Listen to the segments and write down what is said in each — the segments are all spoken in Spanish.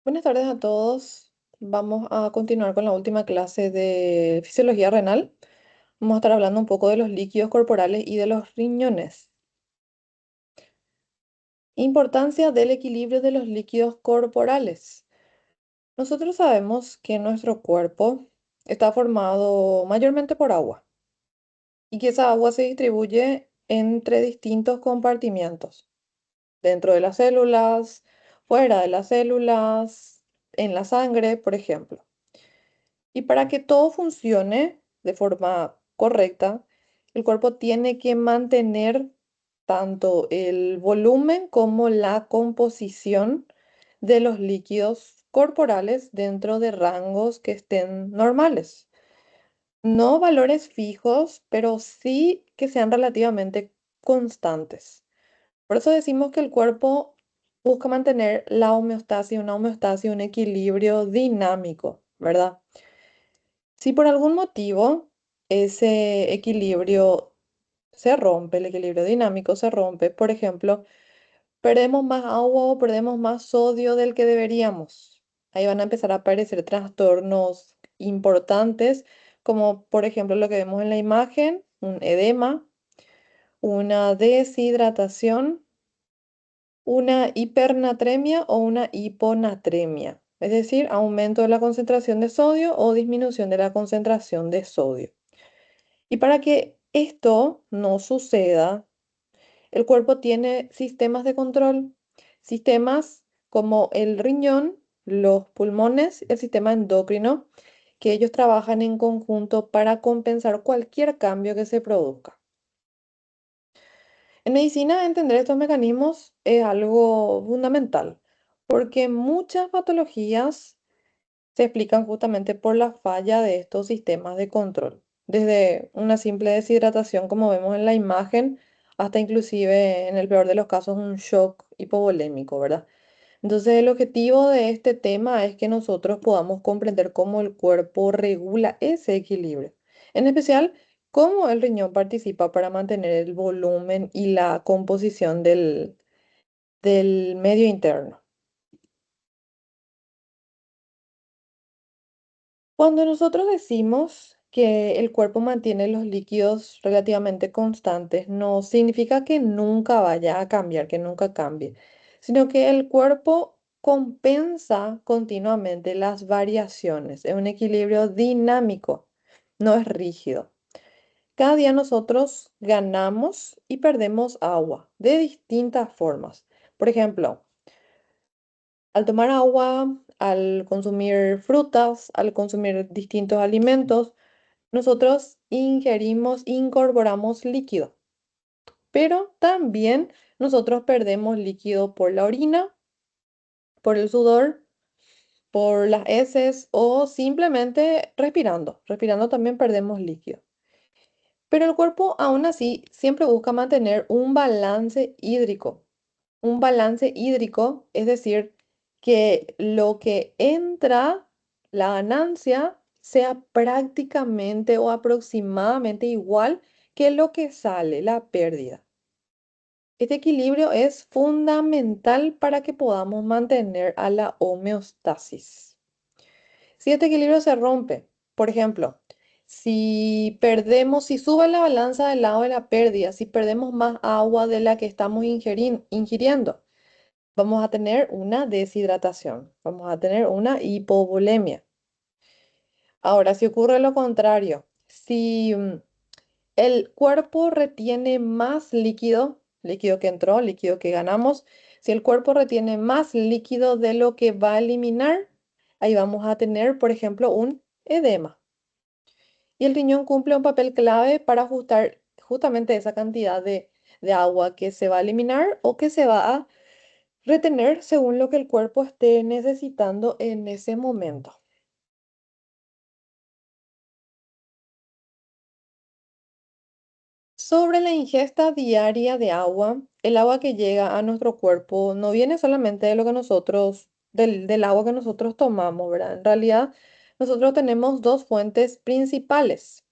Buenas tardes a todos. Vamos a continuar con la última clase de fisiología renal. Vamos a estar hablando un poco de los líquidos corporales y de los riñones. Importancia del equilibrio de los líquidos corporales. Nosotros sabemos que nuestro cuerpo está formado mayormente por agua y que esa agua se distribuye entre distintos compartimientos, dentro de las células, fuera de las células, en la sangre, por ejemplo. Y para que todo funcione de forma correcta, el cuerpo tiene que mantener tanto el volumen como la composición de los líquidos corporales dentro de rangos que estén normales. No valores fijos, pero sí que sean relativamente constantes. Por eso decimos que el cuerpo busca mantener la homeostasis, un equilibrio dinámico, ¿verdad? Si por algún motivo ese equilibrio se rompe, el equilibrio dinámico se rompe, por ejemplo, perdemos más agua o perdemos más sodio del que deberíamos. Ahí van a empezar a aparecer trastornos importantes, como por ejemplo lo que vemos en la imagen, un edema, una deshidratación, una hipernatremia o una hiponatremia, es decir, aumento de la concentración de sodio o disminución de la concentración de sodio. Y para que esto no suceda, el cuerpo tiene sistemas de control, sistemas como el riñón, los pulmones, el sistema endocrino, que ellos trabajan en conjunto para compensar cualquier cambio que se produzca. En medicina, entender estos mecanismos es algo fundamental, porque muchas patologías se explican justamente por la falla de estos sistemas de control, desde una simple deshidratación, como vemos en la imagen, hasta inclusive, en el peor de los casos, un shock hipovolémico, ¿verdad? Entonces, el objetivo de este tema es que nosotros podamos comprender cómo el cuerpo regula ese equilibrio, en especial cómo el riñón participa para mantener el volumen y la composición del medio interno. Cuando nosotros decimos que el cuerpo mantiene los líquidos relativamente constantes, no significa que nunca vaya a cambiar, que nunca cambie, sino que el cuerpo compensa continuamente las variaciones. Es un equilibrio dinámico, no es rígido. Cada día nosotros ganamos y perdemos agua de distintas formas. Por ejemplo, al tomar agua, al consumir frutas, al consumir distintos alimentos, nosotros incorporamos líquido, pero también nosotros perdemos líquido por la orina, por el sudor, por las heces o simplemente respirando. Respirando también perdemos líquido. Pero el cuerpo aún así siempre busca mantener un balance hídrico. Un balance hídrico, es decir, que lo que entra, la ganancia, sea prácticamente o aproximadamente igual que lo que sale, la pérdida. Este equilibrio es fundamental para que podamos mantener a la homeostasis. Si este equilibrio se rompe, por ejemplo, si sube la balanza del lado de la pérdida, si perdemos más agua de la que estamos ingiriendo, vamos a tener una deshidratación, vamos a tener una hipovolemia. Ahora, si ocurre lo contrario, si el cuerpo retiene más líquido, líquido que entró, líquido que ganamos, si el cuerpo retiene más líquido de lo que va a eliminar, ahí vamos a tener, por ejemplo, un edema. Y el riñón cumple un papel clave para ajustar justamente esa cantidad de agua que se va a eliminar o que se va a retener según lo que el cuerpo esté necesitando en ese momento. Sobre la ingesta diaria de agua, el agua que llega a nuestro cuerpo no viene solamente de lo que del agua que nosotros tomamos, ¿verdad? En realidad, nosotros tenemos dos fuentes principales.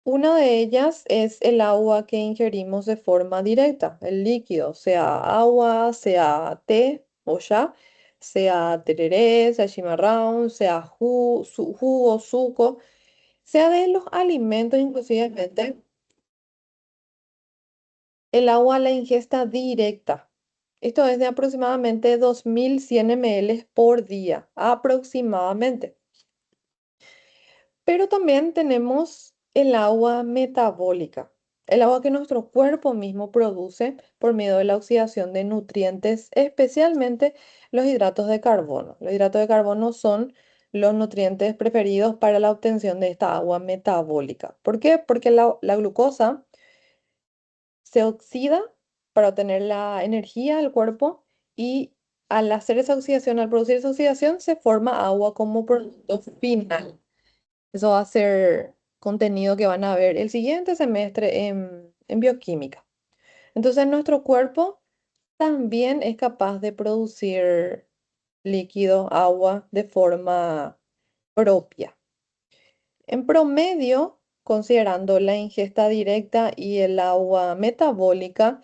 Una de ellas es el agua que ingerimos de forma directa, el líquido, sea agua, sea té o ya. sea tereré, sea chimarrón, sea jugo, suco, sea de los alimentos inclusive el agua a la ingesta directa. Esto es de aproximadamente 2100 ml por día, aproximadamente. Pero también tenemos el agua metabólica, el agua que nuestro cuerpo mismo produce por medio de la oxidación de nutrientes, especialmente los hidratos de carbono. Los hidratos de carbono son los nutrientes preferidos para la obtención de esta agua metabólica. ¿Por qué? Porque la glucosa se oxida para obtener la energía del cuerpo y al hacer esa oxidación, al producir esa oxidación, se forma agua como producto final. Eso va a ser contenido que van a ver el siguiente semestre en bioquímica. Entonces, nuestro cuerpo también es capaz de producir líquido, agua, de forma propia. En promedio, considerando la ingesta directa y el agua metabólica,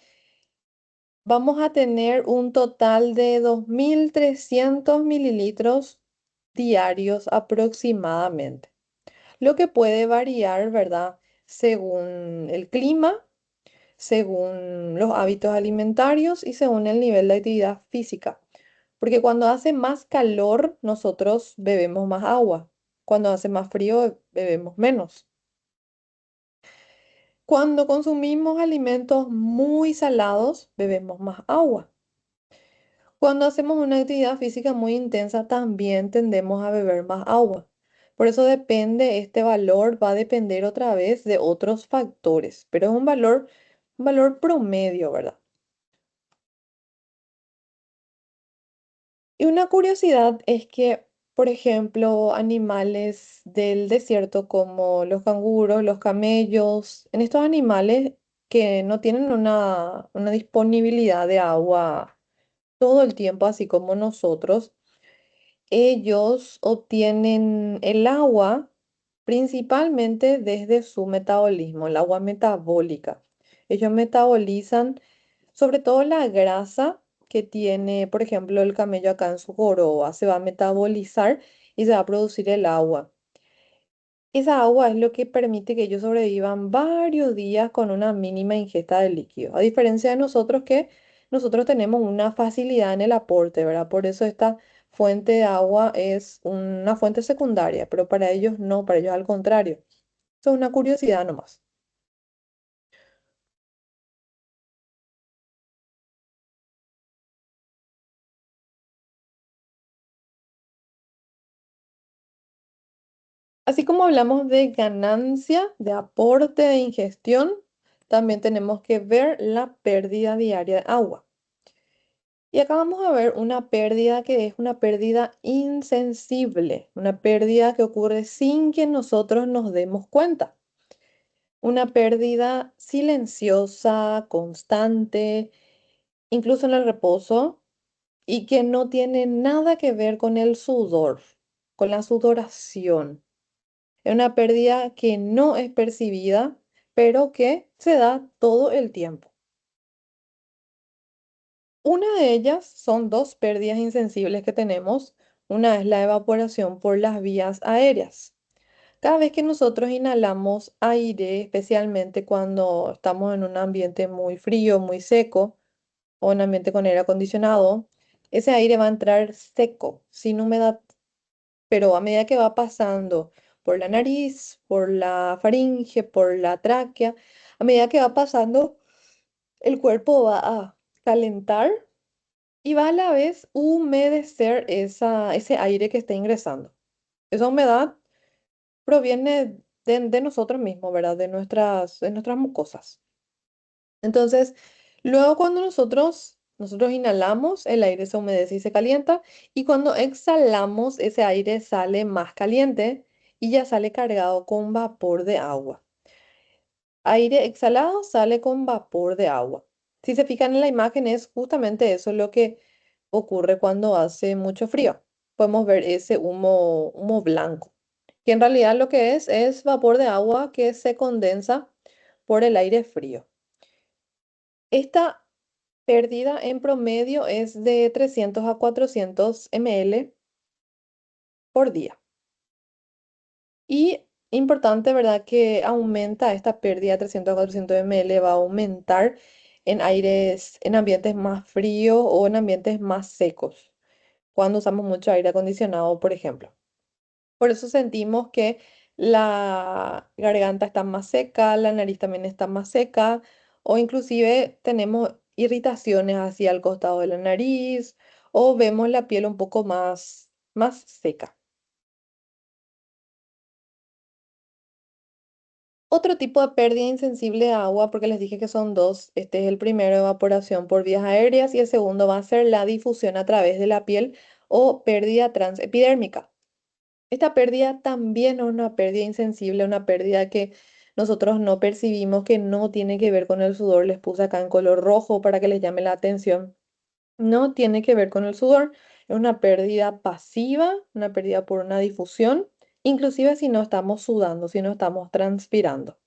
vamos a tener un total de 2300 mililitros diarios aproximadamente, lo que puede variar, ¿verdad? Según el clima, según los hábitos alimentarios y según el nivel de actividad física. Porque cuando hace más calor, nosotros bebemos más agua. Cuando hace más frío, bebemos menos. Cuando consumimos alimentos muy salados, bebemos más agua. Cuando hacemos una actividad física muy intensa, también tendemos a beber más agua. Por eso depende, este valor va a depender otra vez de otros factores, pero es un valor promedio, ¿verdad? Y una curiosidad es que, por ejemplo, animales del desierto como los canguros, los camellos, en estos animales que no tienen una disponibilidad de agua todo el tiempo, así como nosotros, ellos obtienen el agua principalmente desde su metabolismo, el agua metabólica. Ellos metabolizan sobre todo la grasa que tiene, por ejemplo, el camello acá en su joroba, se va a metabolizar y se va a producir el agua. Esa agua es lo que permite que ellos sobrevivan varios días con una mínima ingesta de líquido. A diferencia de nosotros que nosotros tenemos una facilidad en el aporte, ¿verdad? Por eso esta fuente de agua es una fuente secundaria, pero para ellos no, para ellos al contrario. Eso es una curiosidad nomás. Así como hablamos de ganancia, de aporte, de ingestión, también tenemos que ver la pérdida diaria de agua. Y acá vamos a ver una pérdida que es una pérdida insensible, una pérdida que ocurre sin que nosotros nos demos cuenta. Una pérdida silenciosa, constante, incluso en el reposo, y que no tiene nada que ver con el sudor, con la sudoración. Es una pérdida que no es percibida, pero que se da todo el tiempo. Una de ellas son dos pérdidas insensibles que tenemos. Una es la evaporación por las vías aéreas. Cada vez que nosotros inhalamos aire, especialmente cuando estamos en un ambiente muy frío, muy seco, o un ambiente con aire acondicionado, ese aire va a entrar seco, sin humedad, pero a medida que va pasando por la nariz, por la faringe, por la tráquea, a medida que va pasando, el cuerpo va a calentar y va a la vez humedecer ese aire que está ingresando. Esa humedad proviene de nosotros mismos, ¿verdad? De nuestras mucosas. Entonces, luego cuando nosotros inhalamos, el aire se humedece y se calienta, y cuando exhalamos, ese aire sale más caliente y ya sale cargado con vapor de agua. Aire exhalado sale con vapor de agua. Si se fijan en la imagen, es justamente eso lo que ocurre cuando hace mucho frío. Podemos ver ese humo blanco, que en realidad lo que es vapor de agua que se condensa por el aire frío. Pérdida en promedio es de 300 a 400 ml por día. Y importante, ¿verdad? Que aumenta esta pérdida de 300 a 400 ml, va a aumentar en aires, en ambientes más fríos o en ambientes más secos, cuando usamos mucho aire acondicionado, por ejemplo. Por eso sentimos que la garganta está más seca, la nariz también está más seca, o inclusive tenemos irritaciones hacia el costado de la nariz, o vemos la piel un poco más seca. Otro tipo de pérdida insensible de agua, porque les dije que son dos. Este es el primero, evaporación por vías aéreas, y el segundo va a ser la difusión a través de la piel o pérdida transepidérmica. Esta pérdida también es una pérdida insensible, una pérdida que nosotros no percibimos, que no tiene que ver con el sudor. Les puse acá en color rojo para que les llame la atención. No tiene que ver con el sudor, es una pérdida pasiva, una pérdida por una difusión, inclusive si no estamos sudando, si no estamos transpirando.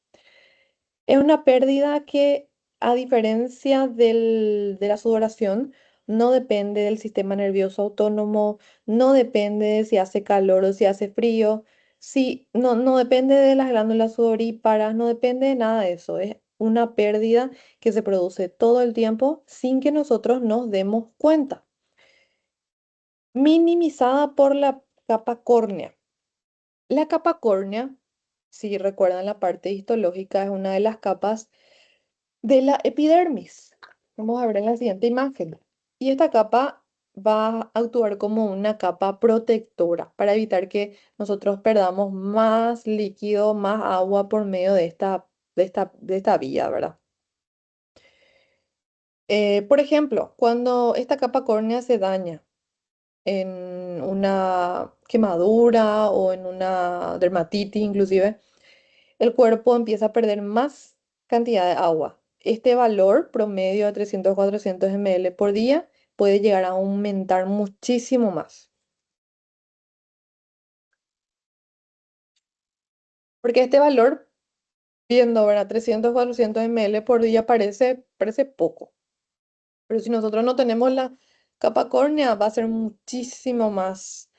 Es una pérdida que, a diferencia de la sudoración, no depende del sistema nervioso autónomo, no depende de si hace calor o si hace frío, no depende de las glándulas sudoríparas, no depende de nada de eso. Es una pérdida que se produce todo el tiempo sin que nosotros nos demos cuenta, minimizada por la capa córnea. La capa córnea, si recuerdan la parte histológica, es una de las capas de la epidermis. Vamos a ver en la siguiente imagen. Y esta capa va a actuar como una capa protectora para evitar que nosotros perdamos más líquido, más agua por medio de esta vía, ¿verdad? Por ejemplo, cuando esta capa córnea se daña en una quemadura o en una dermatitis inclusive, el cuerpo empieza a perder más cantidad de agua. Este valor promedio de 300 a 400 ml por día puede llegar a aumentar muchísimo más. Porque este valor, viendo, ¿verdad? 300 a 400 ml por día parece poco. Pero si nosotros no tenemos la capa córnea, va a ser muchísimo más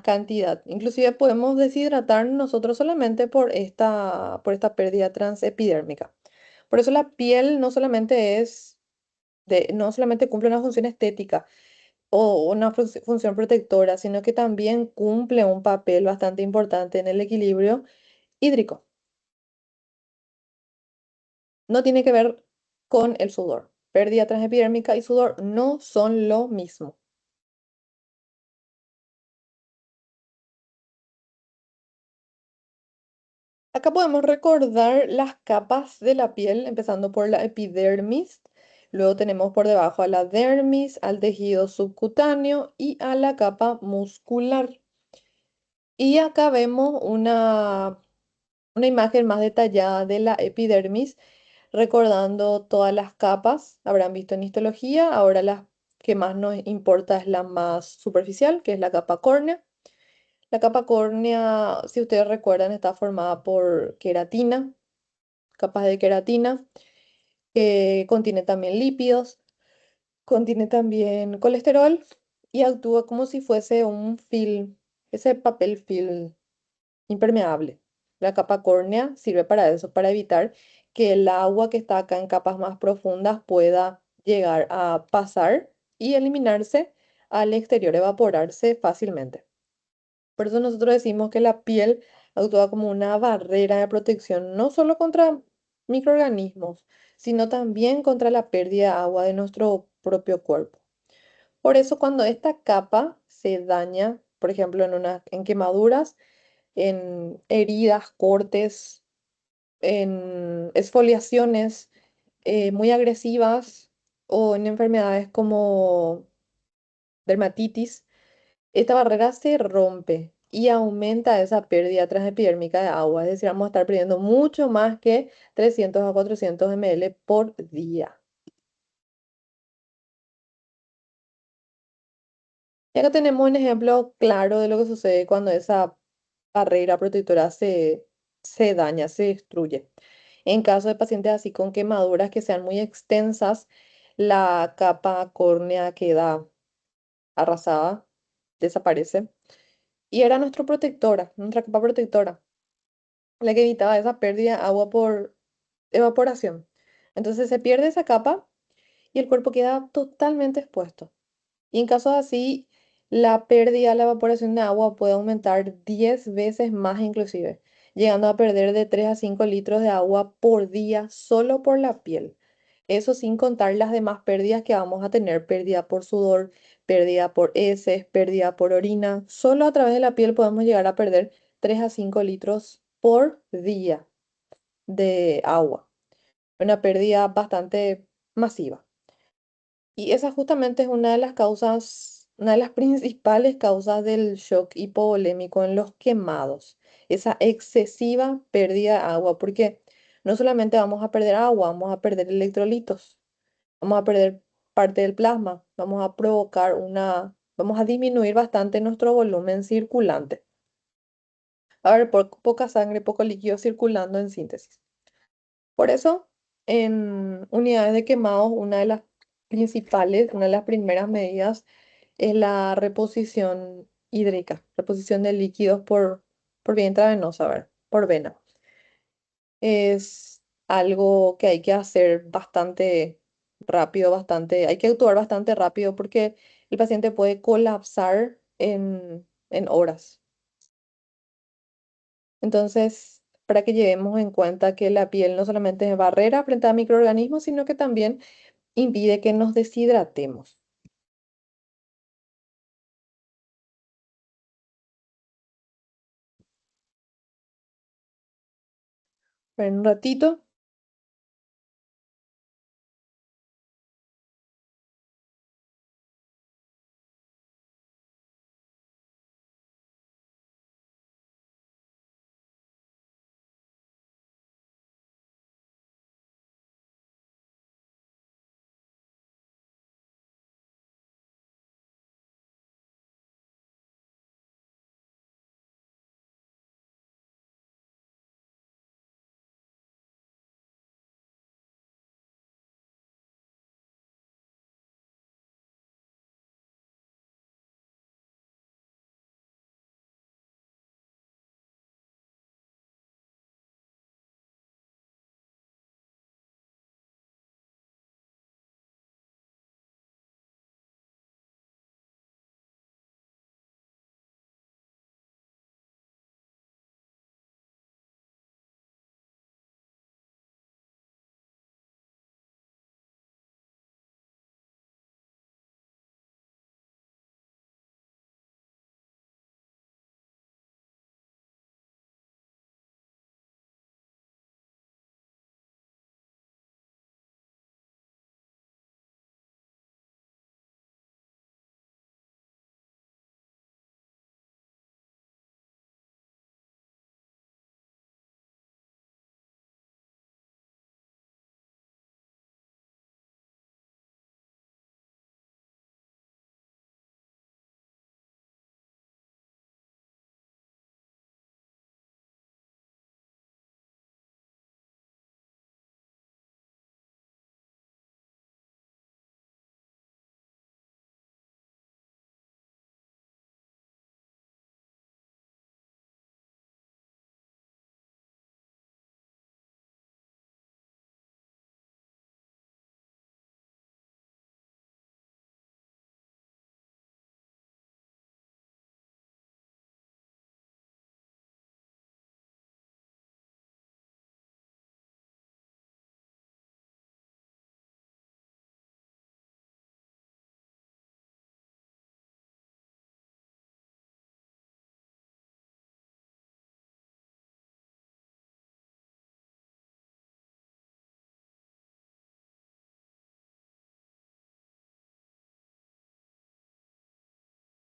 cantidad. Inclusive podemos deshidratar nosotros solamente por esta pérdida transepidérmica. Por eso la piel no solamente cumple una función estética o una función protectora, sino que también cumple un papel bastante importante en el equilibrio hídrico. No tiene que ver con el sudor. Pérdida transepidérmica y sudor no son lo mismo. Acá podemos recordar las capas de la piel, empezando por la epidermis. Luego tenemos por debajo a la dermis, al tejido subcutáneo y a la capa muscular. Y acá vemos una imagen más detallada de la epidermis, recordando todas las capas. Habrán visto en histología, ahora la que más nos importa es la más superficial, que es la capa córnea. La capa córnea, si ustedes recuerdan, está formada por queratina, capas de queratina, que contiene también lípidos, contiene también colesterol y actúa como si fuese un film, ese papel film impermeable. La capa córnea sirve para eso, para evitar que el agua que está acá en capas más profundas pueda llegar a pasar y eliminarse al exterior, evaporarse fácilmente. Por eso nosotros decimos que la piel actúa como una barrera de protección, no solo contra microorganismos, sino también contra la pérdida de agua de nuestro propio cuerpo. Por eso cuando esta capa se daña, por ejemplo, en quemaduras, en heridas, cortes, en exfoliaciones muy agresivas o en enfermedades como dermatitis, esta barrera se rompe y aumenta esa pérdida transepidérmica de agua. Es decir, vamos a estar perdiendo mucho más que 300 a 400 ml por día. Y acá tenemos un ejemplo claro de lo que sucede cuando esa barrera protectora se daña, se destruye. En caso de pacientes así con quemaduras que sean muy extensas, la capa córnea queda arrasada, desaparece. Y era nuestra protectora, nuestra capa protectora, la que evitaba esa pérdida de agua por evaporación. Entonces se pierde esa capa y el cuerpo queda totalmente expuesto. Y en casos así, la pérdida, la evaporación de agua puede aumentar 10 veces más inclusive, llegando a perder de 3 a 5 litros de agua por día solo por la piel. Eso sin contar las demás pérdidas que vamos a tener, pérdida por sudor, pérdida por heces, pérdida por orina. Solo a través de la piel podemos llegar a perder 3 a 5 litros por día de agua. Una pérdida bastante masiva. Y esa justamente es una de las causas, una de las principales causas del shock hipovolémico en los quemados, esa excesiva pérdida de agua, porque no solamente vamos a perder agua, vamos a perder electrolitos, vamos a perder parte del plasma, vamos a provocar vamos a disminuir bastante nuestro volumen circulante. A ver, poca sangre, poco líquido circulando en síntesis. Por eso, en unidades de quemados, una de las principales, una de las primeras medidas es la reposición hídrica, reposición de líquidos por vía intravenosa, a ver, por vena. Es algo que hay que hacer bastante rápido, hay que actuar bastante rápido porque el paciente puede colapsar en horas. Entonces, para que llevemos en cuenta que la piel no solamente es barrera frente a microorganismos, sino que también impide que nos deshidratemos. En un ratito,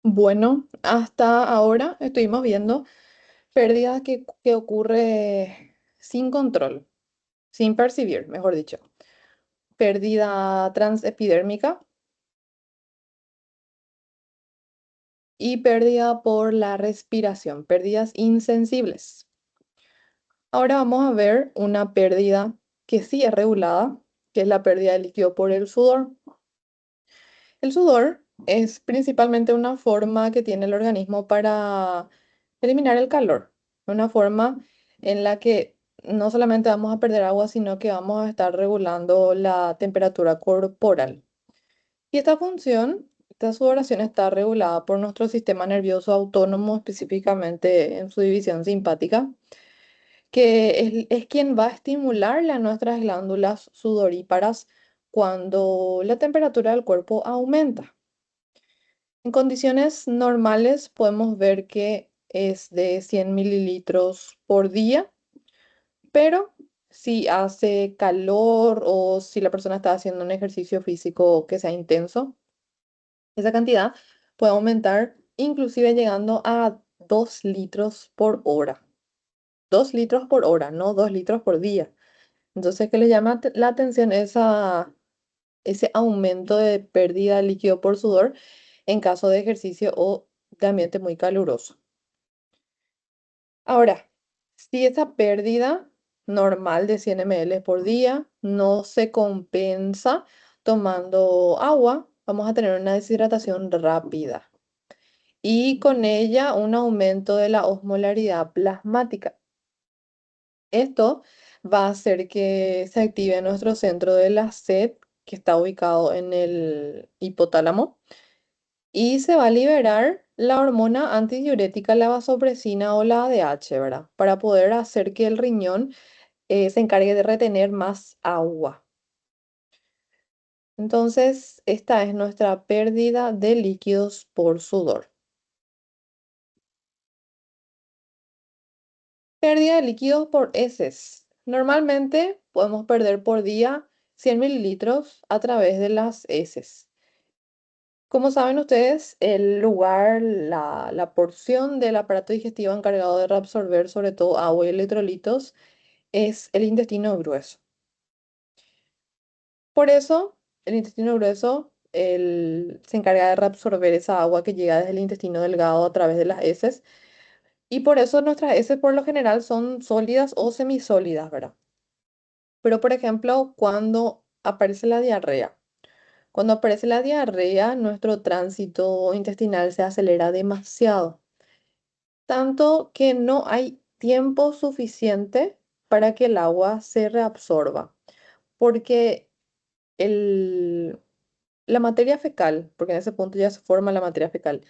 bueno, hasta ahora estuvimos viendo pérdidas que ocurre sin control, sin percibir, mejor dicho. Pérdida transepidérmica y pérdida por la respiración, pérdidas insensibles. Ahora vamos a ver una pérdida que sí es regulada, que es la pérdida de líquido por el sudor. El sudor es principalmente una forma que tiene el organismo para eliminar el calor, una forma en la que no solamente vamos a perder agua, sino que vamos a estar regulando la temperatura corporal. Y esta función, esta sudoración está regulada por nuestro sistema nervioso autónomo, específicamente en su división simpática, que es quien va a estimularle a nuestras glándulas sudoríparas cuando la temperatura del cuerpo aumenta. En condiciones normales podemos ver que es de 100 mililitros por día, pero si hace calor o si la persona está haciendo un ejercicio físico que sea intenso, esa cantidad puede aumentar inclusive llegando a 2 litros por hora. 2 litros por hora, no 2 litros por día. Entonces, ¿qué le llama la atención ese aumento de pérdida de líquido por sudor en caso de ejercicio o de ambiente muy caluroso? Ahora, si esa pérdida normal de 100 ml por día no se compensa tomando agua, vamos a tener una deshidratación rápida y con ella un aumento de la osmolaridad plasmática. Esto va a hacer que se active nuestro centro de la sed, que está ubicado en el hipotálamo, y se va a liberar la hormona antidiurética, la vasopresina o la ADH, ¿verdad? Para poder hacer que el riñón se encargue de retener más agua. Entonces, esta es nuestra pérdida de líquidos por sudor. Pérdida de líquidos por heces. Normalmente podemos perder por día 100 mililitros a través de las heces. Como saben ustedes, el lugar, la porción del aparato digestivo encargado de reabsorber sobre todo agua y electrolitos es el intestino grueso. Por eso, el intestino grueso se encarga de reabsorber esa agua que llega desde el intestino delgado a través de las heces. Y por eso nuestras heces por lo general son sólidas o semisólidas, ¿verdad? Pero, por ejemplo, cuando aparece la diarrea. Cuando aparece la diarrea, nuestro tránsito intestinal se acelera demasiado, tanto que no hay tiempo suficiente para que el agua se reabsorba, porque el, la materia fecal, porque en ese punto ya se forma la materia fecal,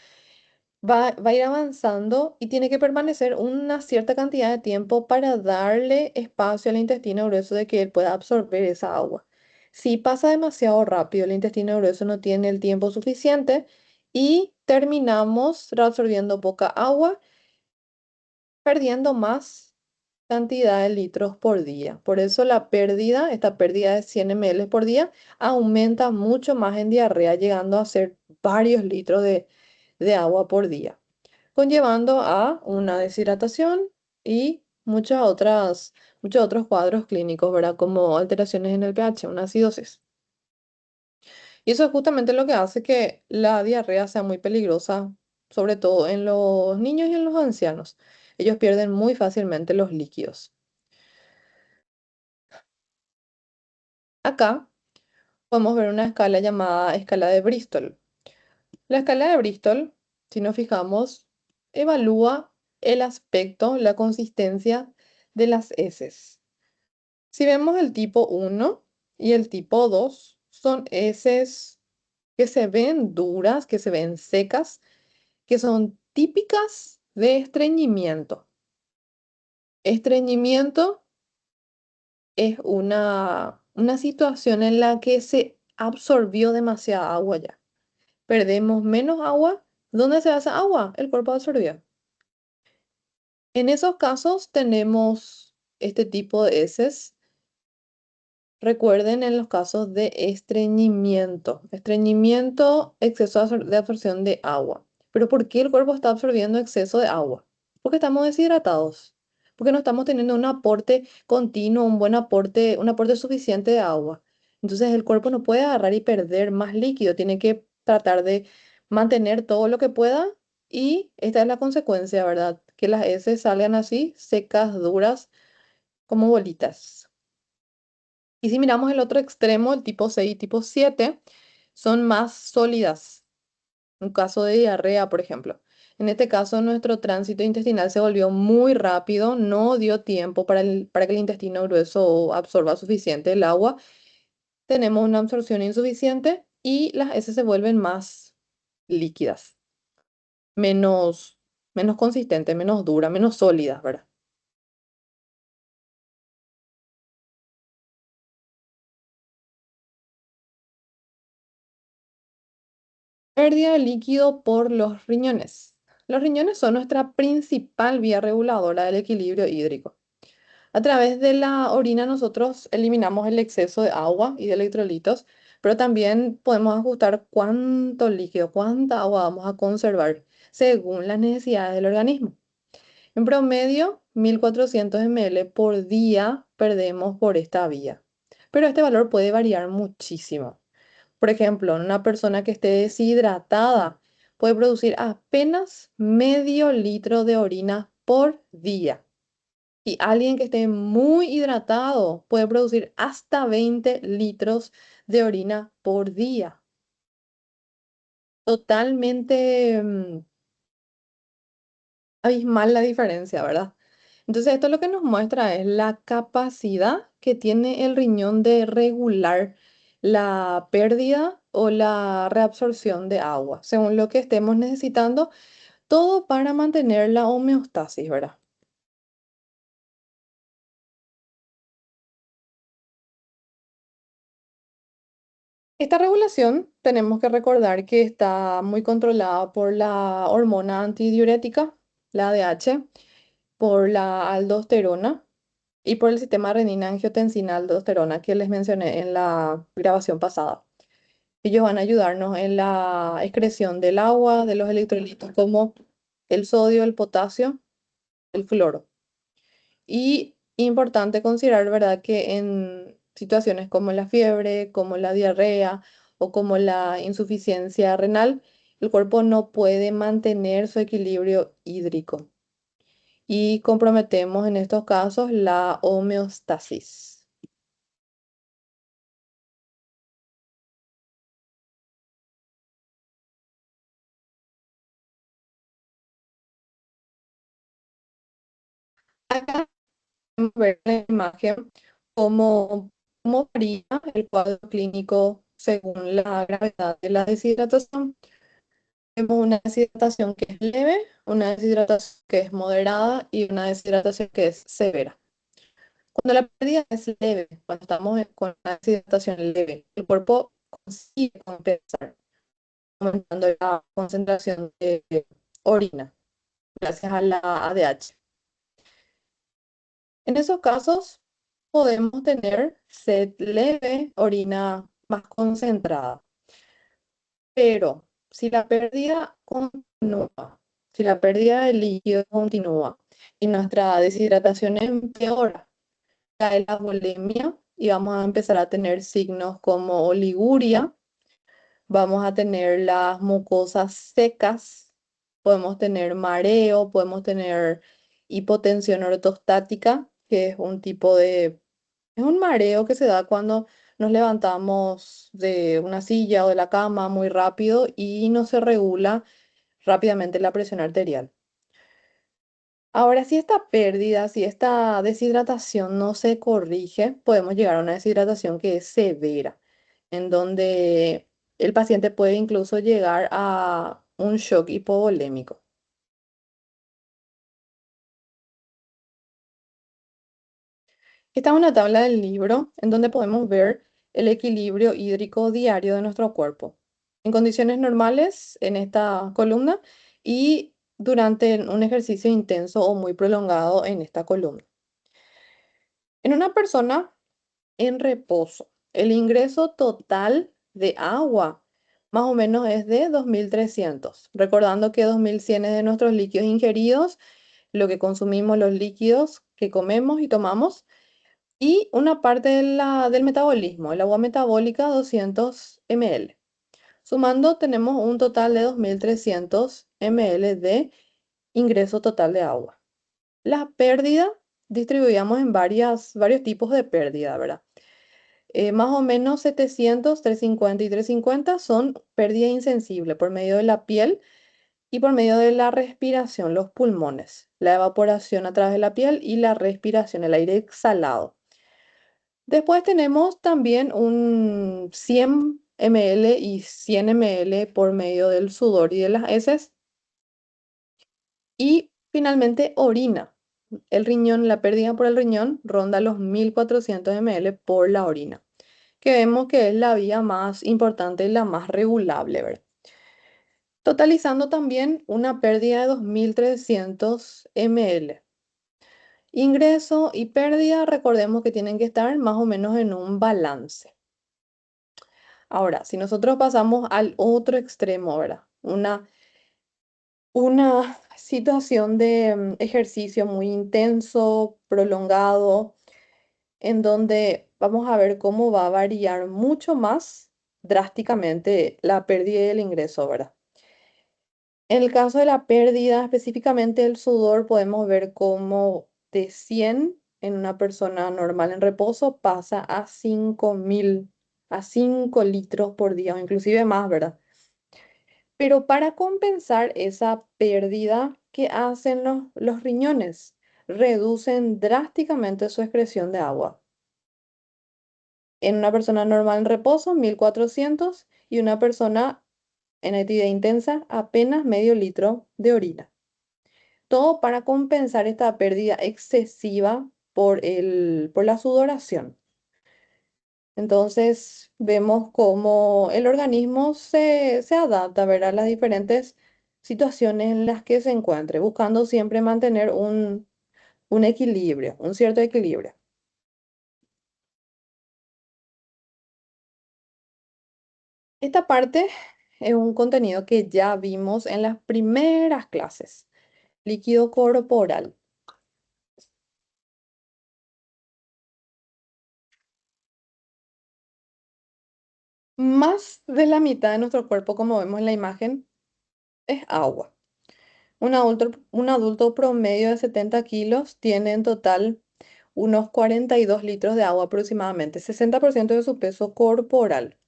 va a ir avanzando y tiene que permanecer una cierta cantidad de tiempo para darle espacio al intestino grueso de que él pueda absorber esa agua. Si pasa demasiado rápido, el intestino grueso no tiene el tiempo suficiente y terminamos reabsorbiendo poca agua, perdiendo más cantidad de litros por día. Por eso la pérdida, esta pérdida de 100 ml por día, aumenta mucho más en diarrea, llegando a ser varios litros de agua por día, conllevando a una deshidratación y muchos otros cuadros clínicos, ¿verdad? Como alteraciones en el pH, una acidosis. Y eso es justamente lo que hace que la diarrea sea muy peligrosa, sobre todo en los niños y en los ancianos. Ellos pierden muy fácilmente los líquidos. Acá podemos ver una escala llamada escala de Bristol. La escala de Bristol, si nos fijamos, evalúa el aspecto, la consistencia de las heces. Si vemos el tipo 1 y el tipo 2, son heces que se ven duras, que se ven secas, que son típicas de estreñimiento. Estreñimiento es una situación en la que se absorbió demasiada agua ya. Perdemos menos agua. ¿Dónde se hace agua? El cuerpo absorbió. En esos casos tenemos este tipo de heces. Recuerden en los casos de estreñimiento. Estreñimiento, exceso de absorción de agua. Pero ¿por qué el cuerpo está absorbiendo exceso de agua? Porque estamos deshidratados. Porque no estamos teniendo un aporte continuo, un buen aporte, un aporte suficiente de agua. Entonces el cuerpo no puede agarrar y perder más líquido. Tiene que tratar de mantener todo lo que pueda. Y esta es la consecuencia, ¿verdad? Que las heces salgan así, secas, duras, como bolitas. Y si miramos el otro extremo, el tipo 6 y tipo 7, son más sólidas. Un caso de diarrea, por ejemplo. En este caso, nuestro tránsito intestinal se volvió muy rápido, no dio tiempo para que el intestino grueso absorba suficiente el agua. Tenemos una absorción insuficiente y las heces se vuelven más líquidas, menos, menos consistentes, menos duras, menos sólidas, ¿verdad? Pérdida de líquido por los riñones. Los riñones son nuestra principal vía reguladora del equilibrio hídrico. A través de la orina nosotros eliminamos el exceso de agua y de electrolitos, pero también podemos ajustar cuánto líquido, cuánta agua vamos a conservar según las necesidades del organismo. En promedio, 1400 ml por día perdemos por esta vía, pero este valor puede variar muchísimo. Por ejemplo, una persona que esté deshidratada puede producir apenas medio litro de orina por día. Y alguien que esté muy hidratado puede producir hasta 20 litros de orina por día. Totalmente abismal la diferencia, ¿verdad? Entonces, esto lo que nos muestra es la capacidad que tiene el riñón de regular la pérdida o la reabsorción de agua, según lo que estemos necesitando, todo para mantener la homeostasis, ¿verdad? Esta regulación tenemos que recordar que está muy controlada por la hormona antidiurética, la ADH, por la aldosterona y por el sistema renina-angiotensina-aldosterona que les mencioné en la grabación pasada. Ellos van a ayudarnos en la excreción del agua, de los electrolitos como el sodio, el potasio, el floro. Y importante considerar, ¿verdad?, que en situaciones como la fiebre, como la diarrea o como la insuficiencia renal, el cuerpo no puede mantener su equilibrio hídrico y comprometemos en estos casos la homeostasis. Acá podemos ver en la imagen cómo varía el cuadro clínico según la gravedad de la deshidratación. Tenemos una deshidratación que es leve, una deshidratación que es moderada y una deshidratación que es severa. Cuando la pérdida es leve, cuando estamos con una deshidratación leve, el cuerpo consigue compensar, aumentando la concentración de orina gracias a la ADH. En esos casos podemos tener sed leve, orina más concentrada. Pero si la pérdida continúa, si la pérdida de líquido continúa y nuestra deshidratación empeora, cae la bulimia y vamos a empezar a tener signos como oliguria, vamos a tener las mucosas secas, podemos tener mareo, podemos tener hipotensión ortostática, que es un tipo de es un mareo que se da cuando nos levantamos de una silla o de la cama muy rápido y no se regula rápidamente la presión arterial. Ahora, si esta pérdida, si esta deshidratación no se corrige, podemos llegar a una deshidratación que es severa, en donde el paciente puede incluso llegar a un shock hipovolémico. Esta es una tabla del libro en donde podemos ver el equilibrio hídrico diario de nuestro cuerpo. En condiciones normales, en esta columna, y durante un ejercicio intenso o muy prolongado en esta columna. En una persona en reposo, el ingreso total de agua más o menos es de 2300. Recordando que 2100 es de nuestros líquidos ingeridos, lo que consumimos, los líquidos que comemos y tomamos. Y una parte del metabolismo, el agua metabólica 200 ml. Sumando tenemos un total de 2300 ml de ingreso total de agua. La pérdida distribuíamos en varios tipos de pérdida, ¿verdad? Más o menos 700, 350 y 350 son pérdida insensible por medio de la piel y por medio de la respiración, los pulmones, la evaporación a través de la piel y la respiración, el aire exhalado. Después tenemos también un 100 ml y 100 ml por medio del sudor y de las heces. Y finalmente orina. El riñón, la pérdida por el riñón ronda los 1400 ml por la orina, que vemos que es la vía más importante y la más regulable, ¿verdad? Totalizando también una pérdida de 2300 ml. Ingreso y pérdida, recordemos que tienen que estar más o menos en un balance. Ahora, si nosotros pasamos al otro extremo, ¿verdad? Una situación de ejercicio muy intenso, prolongado, en donde vamos a ver cómo va a variar mucho más drásticamente la pérdida del ingreso, ¿verdad? En el caso de la pérdida, específicamente del sudor, podemos ver cómo de 100 en una persona normal en reposo pasa a 5000, a 5 litros por día o inclusive más, ¿verdad? Pero para compensar esa pérdida que hacen los riñones, reducen drásticamente su excreción de agua. En una persona normal en reposo, 1400 y una persona en actividad intensa, apenas medio litro de orina. Todo para compensar esta pérdida excesiva por la sudoración. Entonces vemos cómo el organismo se adapta, ¿verdad? A las diferentes situaciones en las que se encuentre, buscando siempre mantener un equilibrio, un cierto equilibrio. Esta parte es un contenido que ya vimos en las primeras clases. Líquido corporal. Más de la mitad de nuestro cuerpo, como vemos en la imagen, es agua. Un adulto promedio de 70 kilos tiene en total unos 42 litros de agua aproximadamente, 60% de su peso corporal.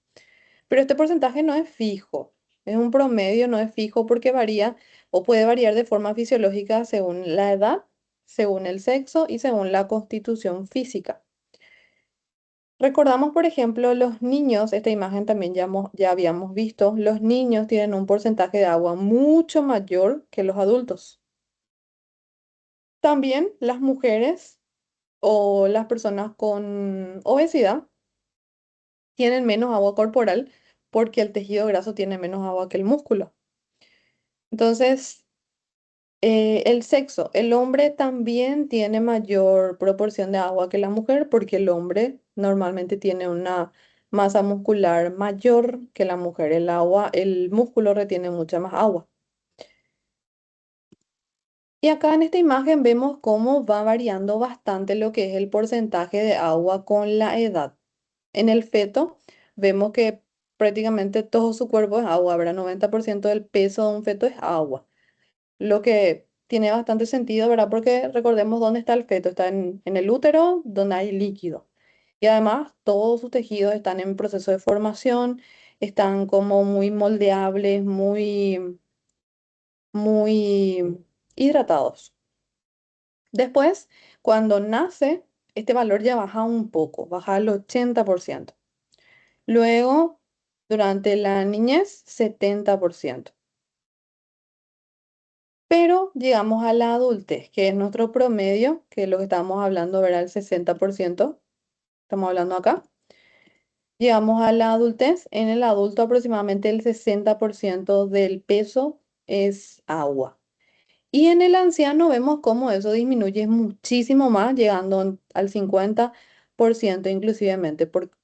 Pero este porcentaje no es fijo, es un promedio, no es fijo porque varía o puede variar de forma fisiológica según la edad, según el sexo y según la constitución física. Recordamos, por ejemplo, los niños, esta imagen también ya habíamos visto, los niños tienen un porcentaje de agua mucho mayor que los adultos. También las mujeres o las personas con obesidad tienen menos agua corporal porque el tejido graso tiene menos agua que el músculo. Entonces, el sexo, el hombre también tiene mayor proporción de agua que la mujer porque el hombre normalmente tiene una masa muscular mayor que la mujer. El agua, el músculo retiene mucha más agua. Y acá en esta imagen vemos cómo va variando bastante lo que es el porcentaje de agua con la edad. En el feto vemos que prácticamente todo su cuerpo es agua, ¿verdad? 90% del peso de un feto es agua, lo que tiene bastante sentido, ¿verdad? Porque recordemos dónde está el feto, está en el útero, donde hay líquido. Y además todos sus tejidos están en proceso de formación, están como muy moldeables, muy hidratados. Después, cuando nace, este valor ya baja un poco, baja al 80%. Luego, durante la niñez, 70%. Pero llegamos a la adultez, que es nuestro promedio, que es lo que estábamos hablando, ¿verdad? El 60%, estamos hablando acá. Llegamos a la adultez, en el adulto aproximadamente el 60% del peso es agua. Y en el anciano vemos cómo eso disminuye muchísimo más, llegando al 50%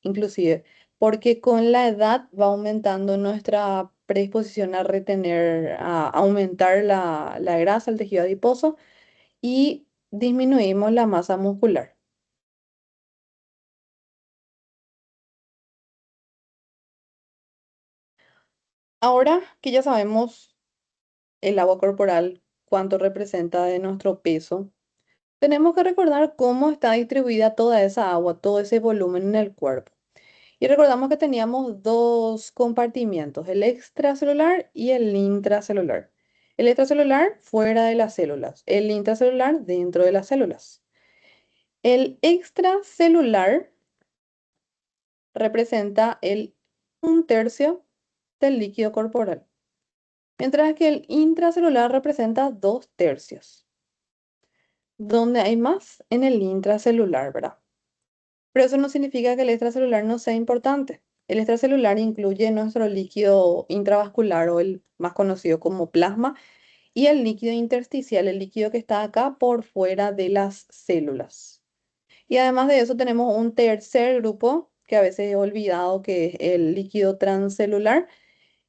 inclusive, porque con la edad va aumentando nuestra predisposición a retener, a aumentar la grasa, el tejido adiposo y disminuimos la masa muscular. Ahora que ya sabemos el agua corporal, cuánto representa de nuestro peso, tenemos que recordar cómo está distribuida toda esa agua, todo ese volumen en el cuerpo. Y recordamos que teníamos dos compartimientos, el extracelular y el intracelular. El extracelular fuera de las células, el intracelular dentro de las células. El extracelular representa el un tercio del líquido corporal, mientras que el intracelular representa dos tercios. ¿Dónde hay más? En el intracelular, ¿verdad? Pero eso no significa que el extracelular no sea importante. El extracelular incluye nuestro líquido intravascular o el más conocido como plasma y el líquido intersticial, el líquido que está acá por fuera de las células. Y además de eso tenemos un tercer grupo que a veces he olvidado que es el líquido transcelular,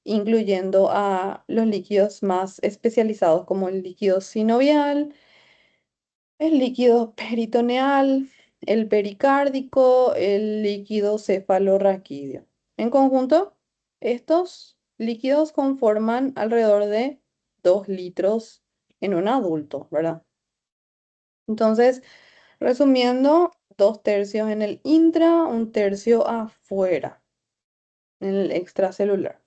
incluyendo a los líquidos más especializados como el líquido sinovial, el líquido peritoneal, el pericárdico, el líquido cefalorraquídeo. En conjunto, estos líquidos conforman alrededor de 2 litros en un adulto, ¿verdad? Entonces, resumiendo, dos tercios en el intra, un tercio afuera, en el extracelular,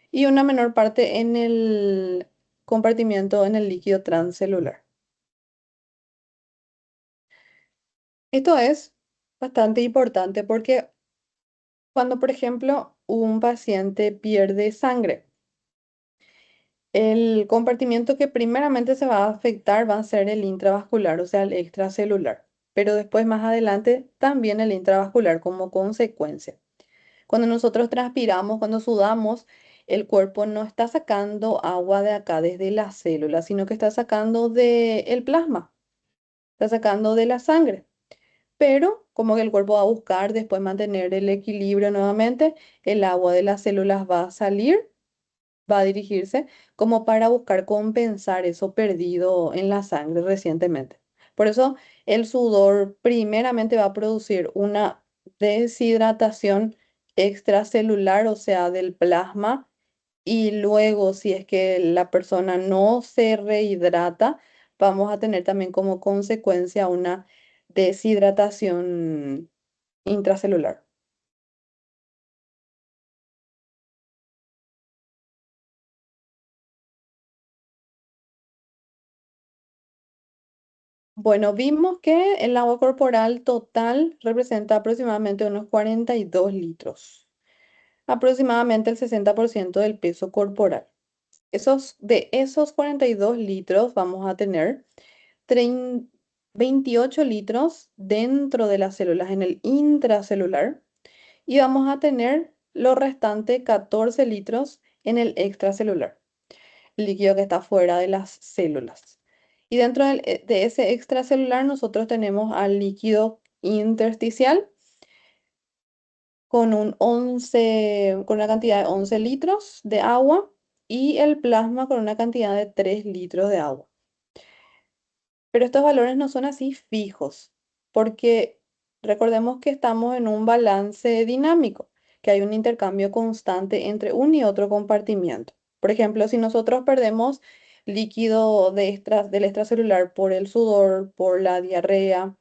y una menor parte en el compartimiento en el líquido transcelular. Esto es bastante importante porque cuando, por ejemplo, un paciente pierde sangre, el compartimiento que primeramente se va a afectar va a ser el intravascular, o sea, el extracelular, pero después más adelante también el intravascular como consecuencia. Cuando nosotros transpiramos, cuando sudamos, el cuerpo no está sacando agua de acá desde las células, sino que está sacando del plasma, está sacando de la sangre. Pero como que el cuerpo va a buscar después mantener el equilibrio nuevamente, el agua de las células va a salir, va a dirigirse como para buscar compensar eso perdido en la sangre recientemente. Por eso el sudor primeramente va a producir una deshidratación extracelular, o sea, del plasma, y luego si es que la persona no se rehidrata, vamos a tener también como consecuencia una deshidratación intracelular. Bueno, vimos que el agua corporal total representa aproximadamente unos 42 litros, aproximadamente el 60% del peso corporal. De esos 42 litros vamos a tener 28 litros dentro de las células en el intracelular y vamos a tener lo restante 14 litros en el extracelular, líquido que está fuera de las células. Y dentro de ese extracelular nosotros tenemos al líquido intersticial con con una cantidad de 11 litros de agua y el plasma con una cantidad de 3 litros de agua. Pero estos valores no son así fijos, porque recordemos que estamos en un balance dinámico, que hay un intercambio constante entre un y otro compartimiento. Por ejemplo, si nosotros perdemos líquido del extracelular por el sudor, por la diarrea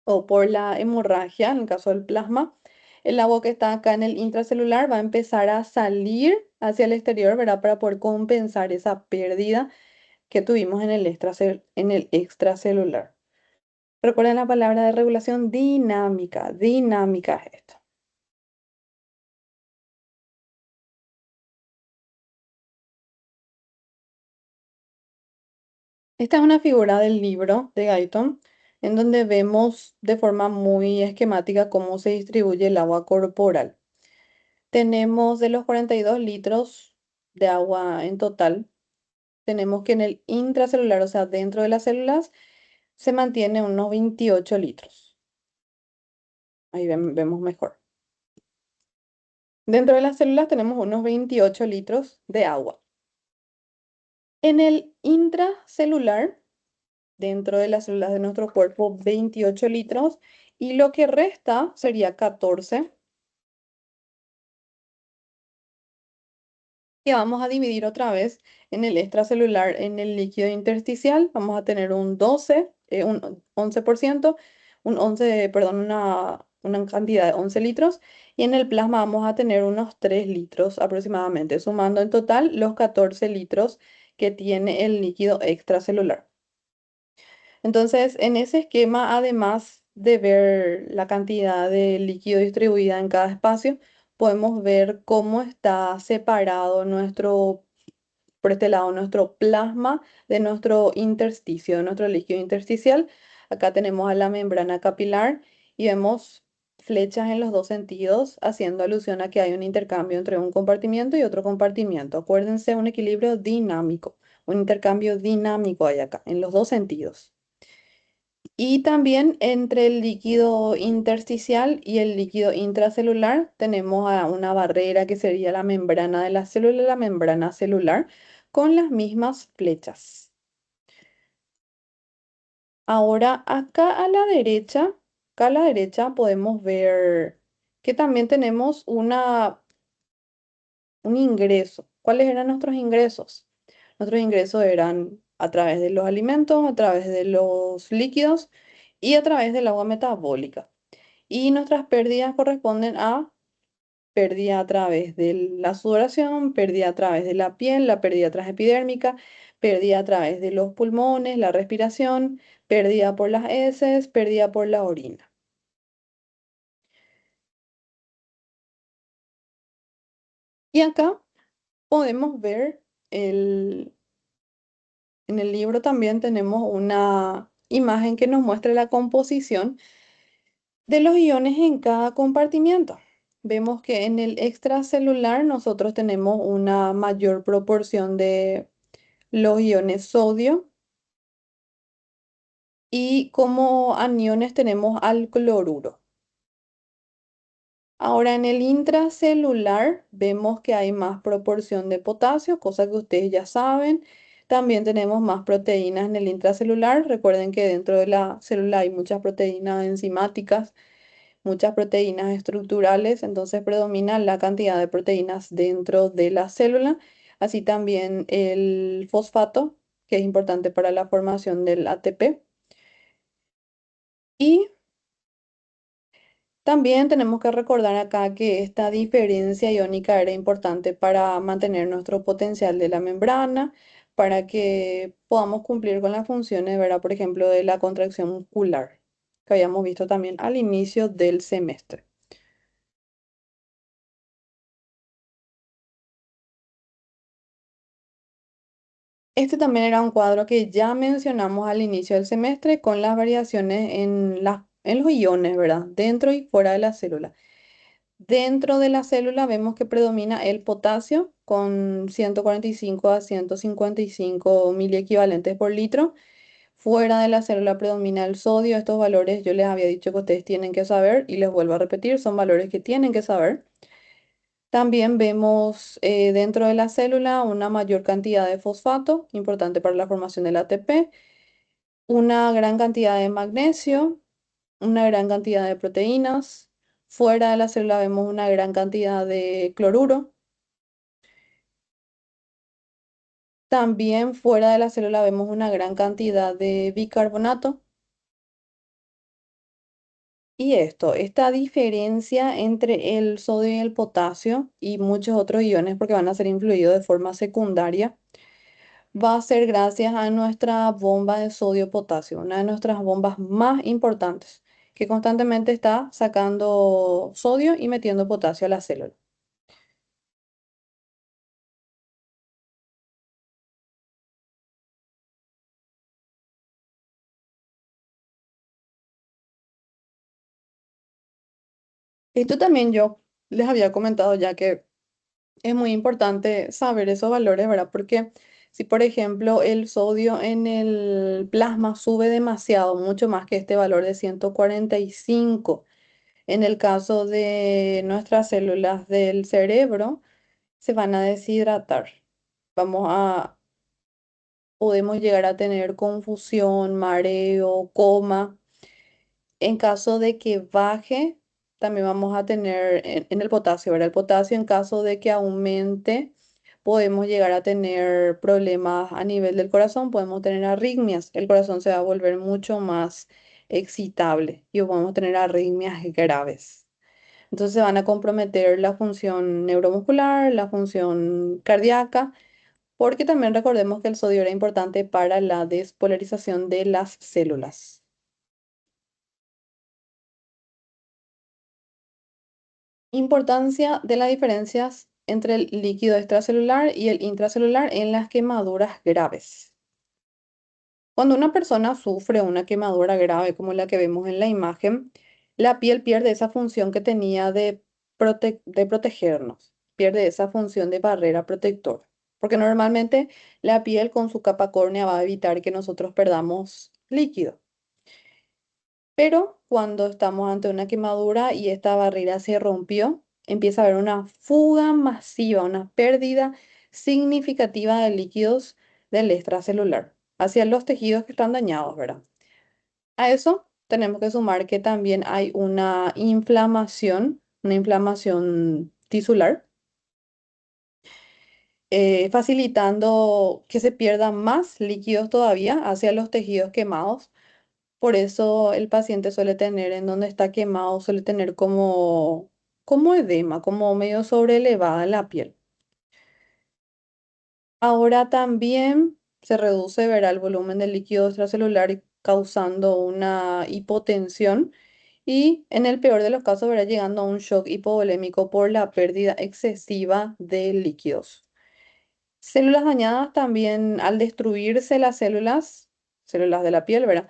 o por la hemorragia, en el caso del plasma, el agua que está acá en el intracelular va a empezar a salir hacia el exterior, ¿verdad? Para poder compensar esa pérdida que tuvimos en en el extracelular. Recuerden la palabra de regulación dinámica. Dinámica es esto. Esta es una figura del libro de Guyton, en donde vemos de forma muy esquemática cómo se distribuye el agua corporal. Tenemos de los 42 litros de agua en total, tenemos que en el intracelular, o sea, dentro de las células, se mantiene unos 28 litros. Ahí vemos mejor. Dentro de las células tenemos unos 28 litros de agua. En el intracelular, dentro de las células de nuestro cuerpo, 28 litros y lo que resta sería 14 que vamos a dividir otra vez en el extracelular, en el líquido intersticial. Vamos a tener un 12, un 11%, perdón, una cantidad de 11 litros Y en el plasma vamos a tener unos 3 litros aproximadamente, sumando en total los 14 litros que tiene el líquido extracelular. Entonces, en ese esquema, además de ver la cantidad de líquido distribuida en cada espacio, podemos ver cómo está separado por este lado, nuestro plasma de nuestro intersticio, de nuestro líquido intersticial. Acá tenemos a la membrana capilar y vemos flechas en los dos sentidos, haciendo alusión a que hay un intercambio entre un compartimiento y otro compartimiento. Acuérdense, un equilibrio dinámico, un intercambio dinámico hay acá, en los dos sentidos. Y también entre el líquido intersticial y el líquido intracelular tenemos una barrera que sería la membrana de la célula, la membrana celular, con las mismas flechas. Ahora acá a la derecha podemos ver que también tenemos un ingreso. ¿Cuáles eran nuestros ingresos? Nuestros ingresos eran a través de los alimentos, a través de los líquidos y a través del agua metabólica. Y nuestras pérdidas corresponden a pérdida a través de la sudoración, pérdida a través de la piel, la pérdida transepidérmica, pérdida a través de los pulmones, la respiración, pérdida por las heces, pérdida por la orina. Y acá podemos ver en el libro también tenemos una imagen que nos muestra la composición de los iones en cada compartimiento. Vemos que en el extracelular nosotros tenemos una mayor proporción de los iones sodio y como aniones tenemos al cloruro. Ahora en el intracelular vemos que hay más proporción de potasio, cosa que ustedes ya saben. También tenemos más proteínas en el intracelular. Recuerden que dentro de la célula hay muchas proteínas enzimáticas, muchas proteínas estructurales, entonces predomina la cantidad de proteínas dentro de la célula. Así también el fosfato, que es importante para la formación del ATP. Y también tenemos que recordar acá que esta diferencia iónica era importante para mantener nuestro potencial de la membrana, para que podamos cumplir con las funciones, ¿verdad? Por ejemplo, de la contracción muscular, que habíamos visto también al inicio del semestre. Este también era un cuadro que ya mencionamos al inicio del semestre con las variaciones en los iones, ¿verdad? Dentro y fuera de la célula. Dentro de la célula vemos que predomina el potasio con 145 a 155 miliequivalentes por litro. Fuera de la célula predomina el sodio. Estos valores yo les había dicho que ustedes tienen que saber y les vuelvo a repetir, son valores que tienen que saber. También vemos dentro de la célula una mayor cantidad de fosfato, importante para la formación del ATP, una gran cantidad de magnesio, una gran cantidad de proteínas. Fuera de la célula vemos una gran cantidad de cloruro. También fuera de la célula vemos una gran cantidad de bicarbonato. Y esta diferencia entre el sodio y el potasio y muchos otros iones, porque van a ser influidos de forma secundaria, va a ser gracias a nuestra bomba de sodio-potasio, una de nuestras bombas más importantes, que constantemente está sacando sodio y metiendo potasio a la célula. Esto también yo les había comentado ya que es muy importante saber esos valores, ¿verdad? Porque si, por ejemplo, el sodio en el plasma sube demasiado, mucho más que este valor de 145, en el caso de nuestras células del cerebro, se van a deshidratar. Vamos a, podemos llegar a tener confusión, mareo, coma. En caso de que baje, también vamos a tener en el potasio, ¿verdad? El potasio en caso de que aumente, podemos llegar a tener problemas a nivel del corazón, podemos tener arritmias. El corazón se va a volver mucho más excitable y podemos tener arritmias graves. Entonces se van a comprometer la función neuromuscular, la función cardíaca, porque también recordemos que el sodio era importante para la despolarización de las células. Importancia de las diferencias entre el líquido extracelular y el intracelular en las quemaduras graves. Cuando una persona sufre una quemadura grave como la que vemos en la imagen, la piel pierde esa función que tenía de protegernos, pierde esa función de barrera protectora, porque normalmente la piel con su capa córnea va a evitar que nosotros perdamos líquido. Pero cuando estamos ante una quemadura y esta barrera se rompió, empieza a haber una fuga masiva, una pérdida significativa de líquidos del extracelular hacia los tejidos que están dañados, ¿verdad? A eso tenemos que sumar que también hay una inflamación tisular, facilitando que se pierdan más líquidos todavía hacia los tejidos quemados. Por eso el paciente suele tener, en donde está quemado, suele tener como edema, como medio sobrelevada la piel. Ahora también se reduce, verá, el volumen del líquido extracelular causando una hipotensión y en el peor de los casos, verá, llegando a un shock hipovolémico por la pérdida excesiva de líquidos. Células dañadas también, al destruirse las células de la piel, ¿verdad?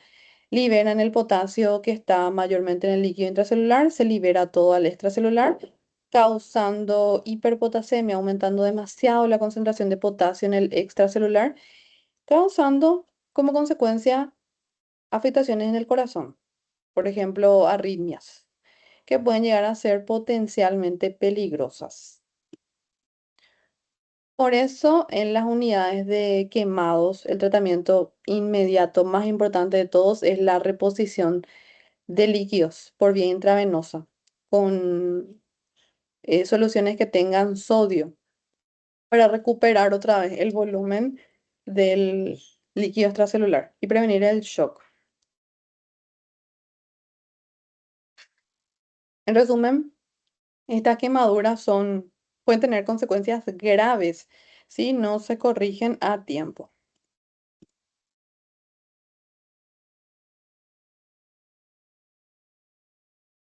Liberan el potasio que está mayormente en el líquido intracelular, se libera todo al extracelular, causando hiperpotasemia, aumentando demasiado la concentración de potasio en el extracelular, causando como consecuencia afectaciones en el corazón, por ejemplo, arritmias, que pueden llegar a ser potencialmente peligrosas. Por eso, en las unidades de quemados, el tratamiento inmediato más importante de todos es la reposición de líquidos por vía intravenosa con soluciones que tengan sodio para recuperar otra vez el volumen del líquido extracelular y prevenir el shock. En resumen, estas quemaduras pueden tener consecuencias graves si no se corrigen a tiempo.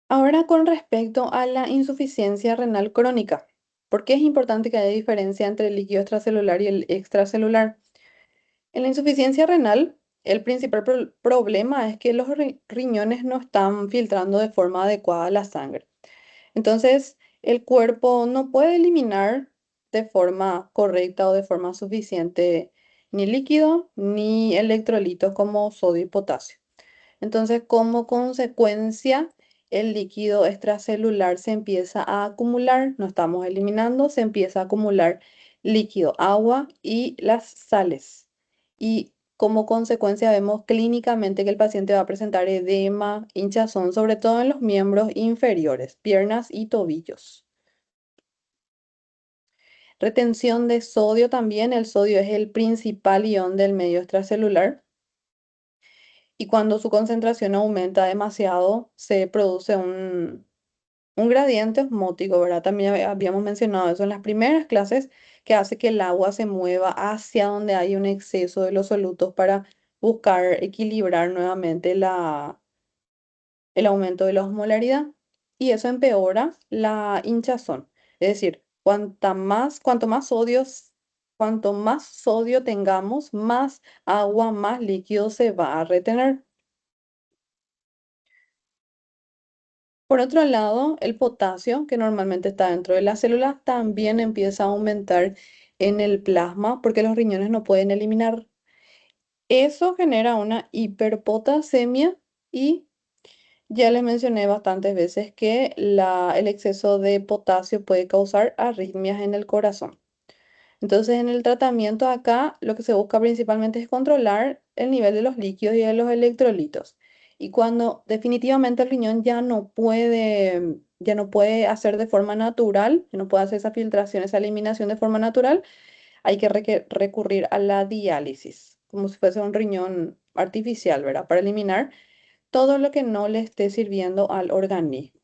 Ahora con respecto a la insuficiencia renal crónica, ¿por qué es importante que haya diferencia entre el líquido extracelular y el extracelular? En la insuficiencia renal, el principal problema es que los riñones no están filtrando de forma adecuada la sangre. Entonces, el cuerpo no puede eliminar de forma correcta o de forma suficiente ni líquido ni electrolitos como sodio y potasio. Entonces, como consecuencia, el líquido extracelular se empieza a acumular, no estamos eliminando, se empieza a acumular líquido, agua y las sales. Y como consecuencia vemos clínicamente que el paciente va a presentar edema, hinchazón, sobre todo en los miembros inferiores, piernas y tobillos. Retención de sodio también, el sodio es el principal ion del medio extracelular. Y cuando su concentración aumenta demasiado, se produce un gradiente osmótico, ¿verdad? También habíamos mencionado eso en las primeras clases, que hace que el agua se mueva hacia donde hay un exceso de los solutos para buscar equilibrar nuevamente el aumento de la osmolaridad. Y eso empeora la hinchazón. Es decir, cuanto más sodio tengamos, más agua, más líquido se va a retener. Por otro lado, el potasio, que normalmente está dentro de las células, también empieza a aumentar en el plasma porque los riñones no pueden eliminar. Eso genera una hiperpotasemia y ya les mencioné bastantes veces que el exceso de potasio puede causar arritmias en el corazón. Entonces, en el tratamiento acá, lo que se busca principalmente es controlar el nivel de los líquidos y de los electrolitos. Y cuando definitivamente el riñón ya no puede hacer de forma natural, ya no puede hacer esa filtración, esa eliminación de forma natural, hay que recurrir a la diálisis, como si fuese un riñón artificial, ¿verdad? Para eliminar todo lo que no le esté sirviendo al organismo.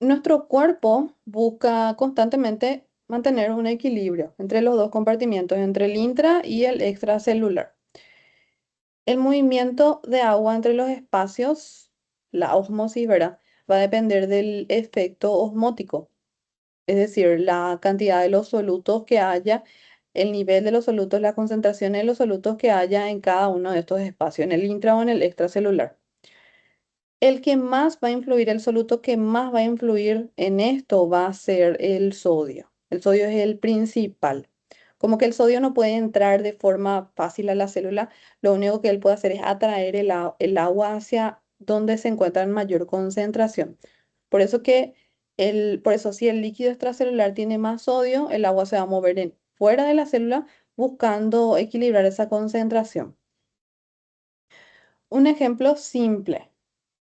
Nuestro cuerpo busca constantemente mantener un equilibrio entre los dos compartimientos, entre el intra y el extracelular. El movimiento de agua entre los espacios, la ósmosis, ¿verdad? Va a depender del efecto osmótico, es decir, la cantidad de los solutos que haya, el nivel de los solutos, la concentración de los solutos que haya en cada uno de estos espacios, en el intra o en el extracelular. El que más va a influir, el soluto que más va a influir en esto va a ser el sodio. El sodio es el principal. Como que el sodio no puede entrar de forma fácil a la célula, lo único que él puede hacer es atraer el agua hacia donde se encuentra en mayor concentración. Por eso por eso si el líquido extracelular tiene más sodio, el agua se va a mover fuera de la célula buscando equilibrar esa concentración. Un ejemplo simple.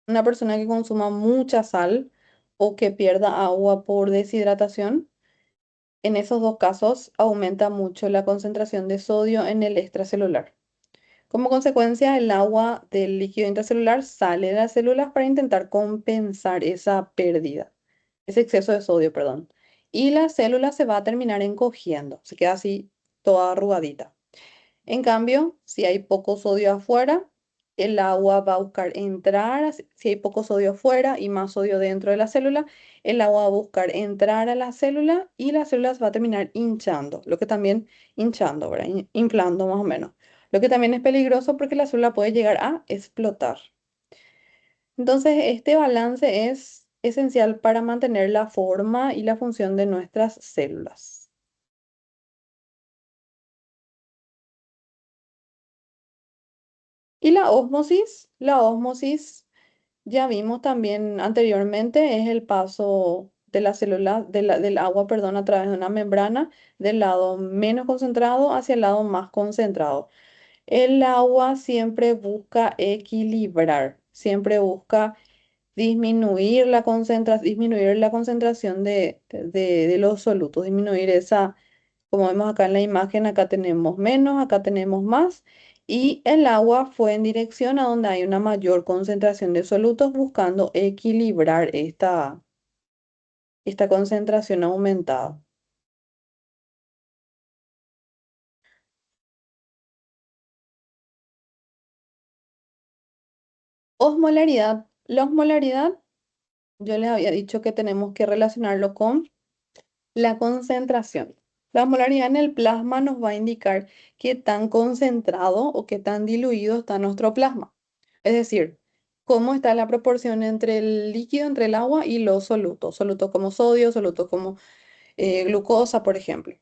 Una persona que consuma mucha sal o que pierda agua por deshidratación, en esos dos casos aumenta mucho la concentración de sodio en el extracelular. Como consecuencia, el agua del líquido intracelular sale de las células para intentar compensar esa pérdida, ese exceso de sodio, perdón. Y la célula se va a terminar encogiendo, se queda así toda arrugadita. En cambio, si hay poco sodio afuera, el agua va a buscar entrar, si hay poco sodio afuera y más sodio dentro de la célula, el agua va a buscar entrar a la célula y la célula se va a terminar hinchando, lo que también, hinchando, ¿verdad? Inflando más o menos. Lo que también es peligroso porque la célula puede llegar a explotar. Entonces, este balance es esencial para mantener la forma y la función de nuestras células. Y la ósmosis ya vimos también anteriormente, es el paso de la célula, del agua, perdón, a través de una membrana del lado menos concentrado hacia el lado más concentrado. El agua siempre busca equilibrar, siempre busca disminuir la concentración de los solutos, disminuir esa, como vemos acá en la imagen, acá tenemos menos, acá tenemos más, y el agua fue en dirección a donde hay una mayor concentración de solutos buscando equilibrar esta concentración aumentada. Osmolaridad. La osmolaridad, yo les había dicho que tenemos que relacionarlo con la concentración. La osmolaridad en el plasma nos va a indicar qué tan concentrado o qué tan diluido está nuestro plasma. Es decir, cómo está la proporción entre el líquido, entre el agua y los solutos. Solutos como sodio, solutos como glucosa, por ejemplo.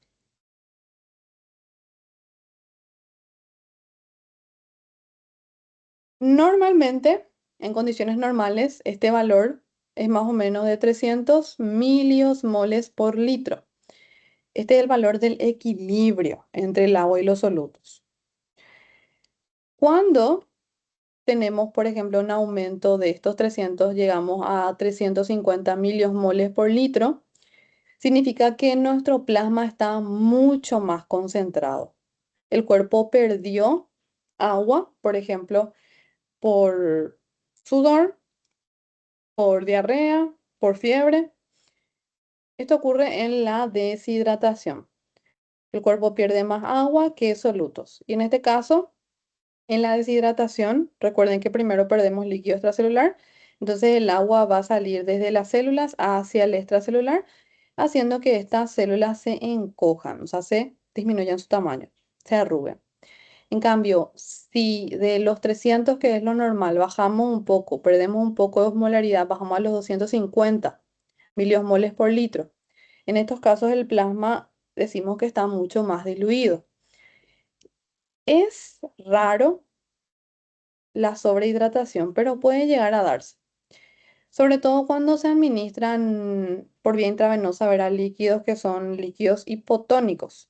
Normalmente, en condiciones normales, este valor es más o menos de 300 miliosmoles por litro. Este es el valor del equilibrio entre el agua y los solutos. Cuando tenemos, por ejemplo, un aumento de estos 300, llegamos a 350 miliosmoles por litro, significa que nuestro plasma está mucho más concentrado. El cuerpo perdió agua, por ejemplo, por sudor, por diarrea, por fiebre. Esto ocurre en la deshidratación. El cuerpo pierde más agua que solutos. Y en este caso, en la deshidratación, recuerden que primero perdemos líquido extracelular, entonces el agua va a salir desde las células hacia el extracelular, haciendo que estas células se encojan, o sea, se disminuyan su tamaño, se arruguen. En cambio, si de los 300, que es lo normal, bajamos un poco, perdemos un poco de osmolaridad, bajamos a los 250 miliosmoles por litro. En estos casos el plasma decimos que está mucho más diluido. Es raro la sobrehidratación, pero puede llegar a darse. Sobre todo cuando se administran por vía intravenosa, verá líquidos que son líquidos hipotónicos.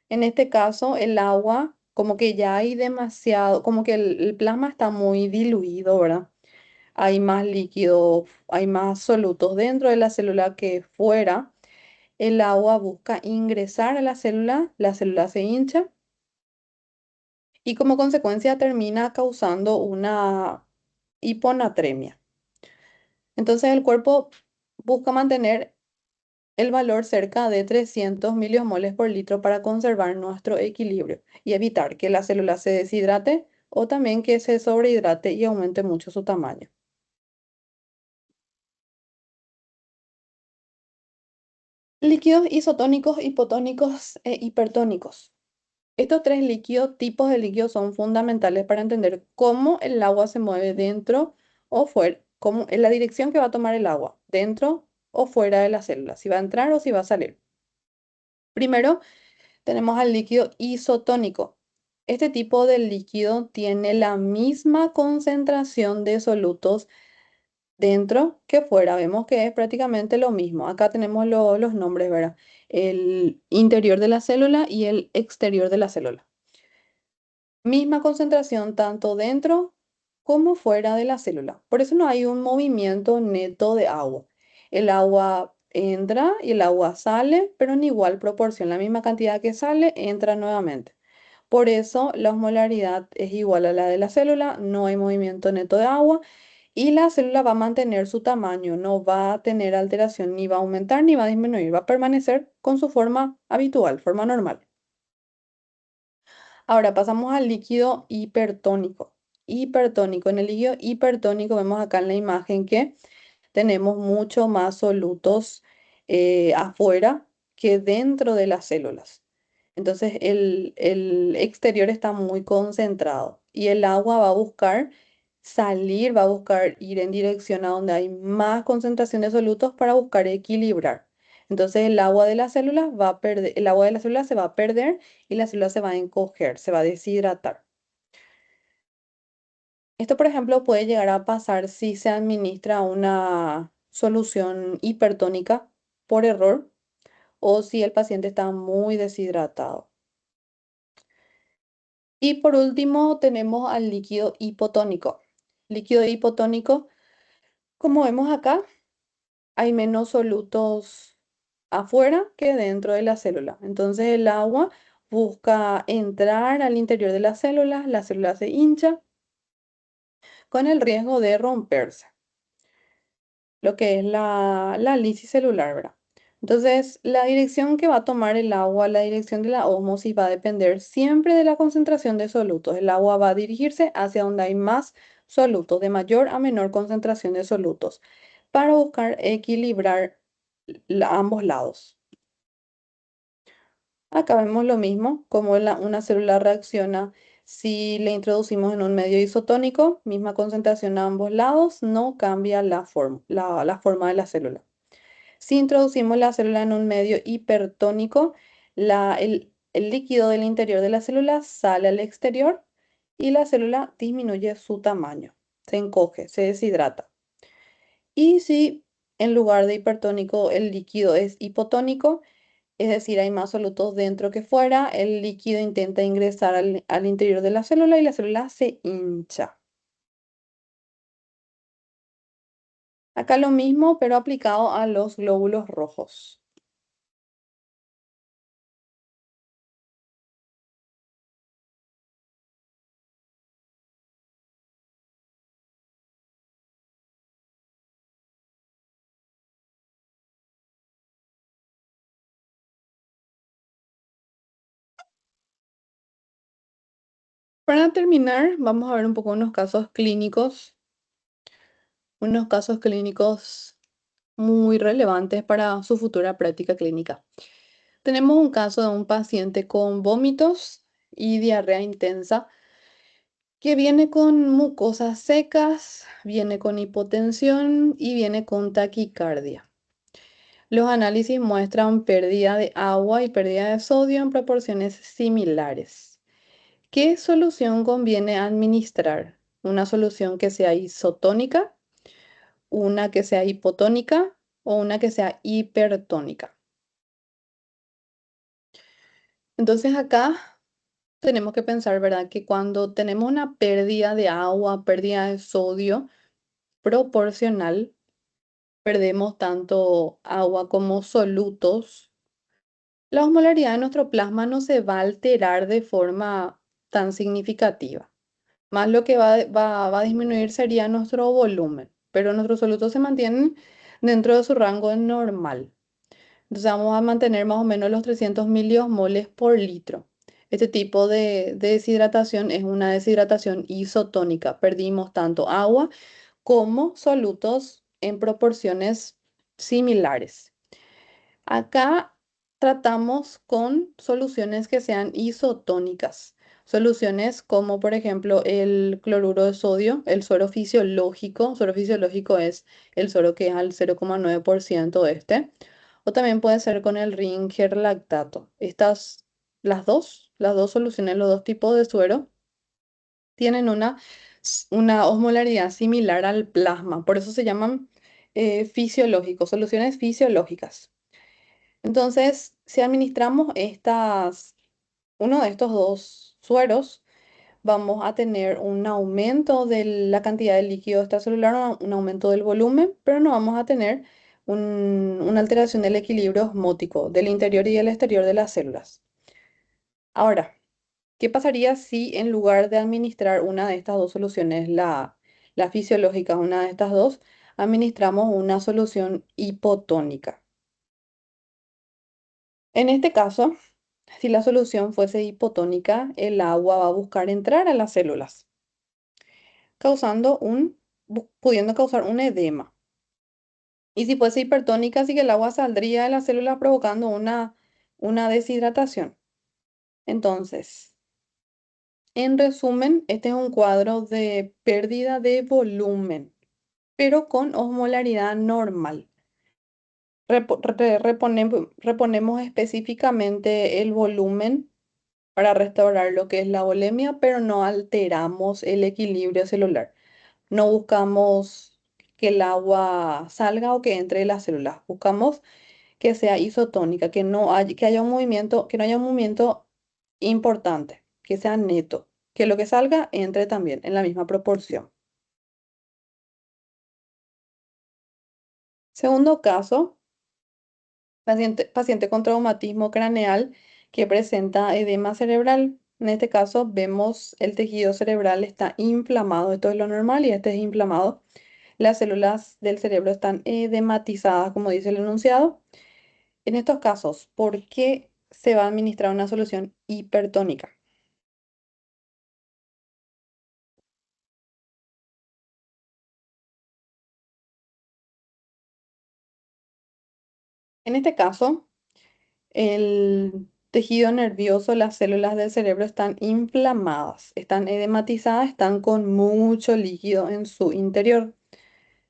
En este caso, el agua, como que ya hay demasiado, como que el plasma está muy diluido, ¿verdad? Hay más líquido, hay más solutos dentro de la célula que fuera. El agua busca ingresar a la célula se hincha y como consecuencia termina causando una hiponatremia. Entonces el cuerpo busca mantener el valor cerca de 300 miliomoles por litro para conservar nuestro equilibrio y evitar que la célula se deshidrate o también que se sobrehidrate y aumente mucho su tamaño. Líquidos isotónicos, hipotónicos e hipertónicos. Estos tres líquidos, tipos de líquidos, son fundamentales para entender cómo el agua se mueve dentro o fuera, cómo, en la dirección que va a tomar el agua, dentro o fuera de la célula, si va a entrar o si va a salir. Primero, tenemos al líquido isotónico. Este tipo de líquido tiene la misma concentración de solutos dentro que fuera. Vemos que es prácticamente lo mismo. Acá tenemos los nombres, ¿verdad? El interior de la célula y el exterior de la célula. Misma concentración tanto dentro como fuera de la célula. Por eso no hay un movimiento neto de agua. El agua entra y el agua sale, pero en igual proporción. La misma cantidad que sale, entra nuevamente. Por eso la osmolaridad es igual a la de la célula, no hay movimiento neto de agua y la célula va a mantener su tamaño, no va a tener alteración, ni va a aumentar ni va a disminuir, va a permanecer con su forma habitual, forma normal. Ahora pasamos al líquido hipertónico. Hipertónico. En el líquido hipertónico vemos acá en la imagen que tenemos mucho más solutos afuera que dentro de las células. Entonces el exterior está muy concentrado y el agua va a buscar salir, va a buscar ir en dirección a donde hay más concentración de solutos para buscar equilibrar. Entonces el agua de las células va a perder, el agua de las células se va a perder y la célula se va a encoger, se va a deshidratar. Esto, por ejemplo, puede llegar a pasar si se administra una solución hipertónica por error o si el paciente está muy deshidratado. Y por último tenemos al líquido hipotónico. Líquido hipotónico, como vemos acá, hay menos solutos afuera que dentro de la célula. Entonces el agua busca entrar al interior de la célula se hincha con el riesgo de romperse, lo que es la lisis celular, ¿verdad? Entonces, la dirección que va a tomar el agua, la dirección de la ósmosis va a depender siempre de la concentración de solutos. El agua va a dirigirse hacia donde hay más solutos, de mayor a menor concentración de solutos, para buscar equilibrar ambos lados. Acá vemos lo mismo, como una célula reacciona si le introducimos en un medio isotónico, misma concentración a ambos lados, no cambia la forma de la célula. Si introducimos la célula en un medio hipertónico, el líquido del interior de la célula sale al exterior y la célula disminuye su tamaño, se encoge, se deshidrata. Y si en lugar de hipertónico el líquido es hipotónico, es decir, hay más solutos dentro que fuera, el líquido intenta ingresar al interior de la célula y la célula se hincha. Acá lo mismo, pero aplicado a los glóbulos rojos. Para terminar, vamos a ver un poco unos casos clínicos muy relevantes para su futura práctica clínica. Tenemos un caso de un paciente con vómitos y diarrea intensa que viene con mucosas secas, viene con hipotensión y viene con taquicardia. Los análisis muestran pérdida de agua y pérdida de sodio en proporciones similares. ¿Qué solución conviene administrar? ¿Una solución que sea isotónica, una que sea hipotónica o una que sea hipertónica? Entonces acá tenemos que pensar, ¿verdad? Que cuando tenemos una pérdida de agua, pérdida de sodio proporcional, perdemos tanto agua como solutos. La osmolaridad de nuestro plasma no se va a alterar de forma tan significativa. Más lo que va a disminuir sería nuestro volumen, pero nuestros solutos se mantienen dentro de su rango normal. Entonces vamos a mantener más o menos los 300 miliosmoles por litro. Este tipo de deshidratación es una deshidratación isotónica. Perdimos tanto agua como solutos en proporciones similares. Acá tratamos con soluciones que sean isotónicas. Soluciones como por ejemplo el cloruro de sodio, el suero fisiológico. Suero fisiológico es el suero que es al 0,9% de este. O también puede ser con el Ringer lactato. Estas, las dos soluciones, los dos tipos de suero, tienen una osmolaridad similar al plasma. Por eso se llaman fisiológicos, soluciones fisiológicas. Entonces, si administramos uno de estos dos sueros, vamos a tener un aumento de la cantidad de líquido extracelular, un aumento del volumen, pero no vamos a tener una alteración del equilibrio osmótico del interior y del exterior de las células. Ahora, ¿qué pasaría si en lugar de administrar una de estas dos soluciones, la fisiológica, una de estas dos, administramos una solución hipotónica? En este caso, si la solución fuese hipotónica, el agua va a buscar entrar a las células, pudiendo causar un edema. Y si fuese hipertónica, sí que el agua saldría de las células provocando una deshidratación. Entonces, en resumen, este es un cuadro de pérdida de volumen, pero con osmolaridad normal. Reponemos específicamente el volumen para restaurar lo que es la volemia, pero no alteramos el equilibrio celular. No buscamos que el agua salga o que entre en las células. Buscamos que sea isotónica, que haya un movimiento, que no haya un movimiento importante, que sea neto, que lo que salga entre también en la misma proporción. Segundo caso, paciente con traumatismo craneal que presenta edema cerebral. En este caso vemos el tejido cerebral está inflamado, esto es lo normal y este es inflamado. Las células del cerebro están edematizadas, como dice el enunciado. En estos casos, ¿por qué se va a administrar una solución hipertónica? En este caso, el tejido nervioso, las células del cerebro están inflamadas, están edematizadas, están con mucho líquido en su interior.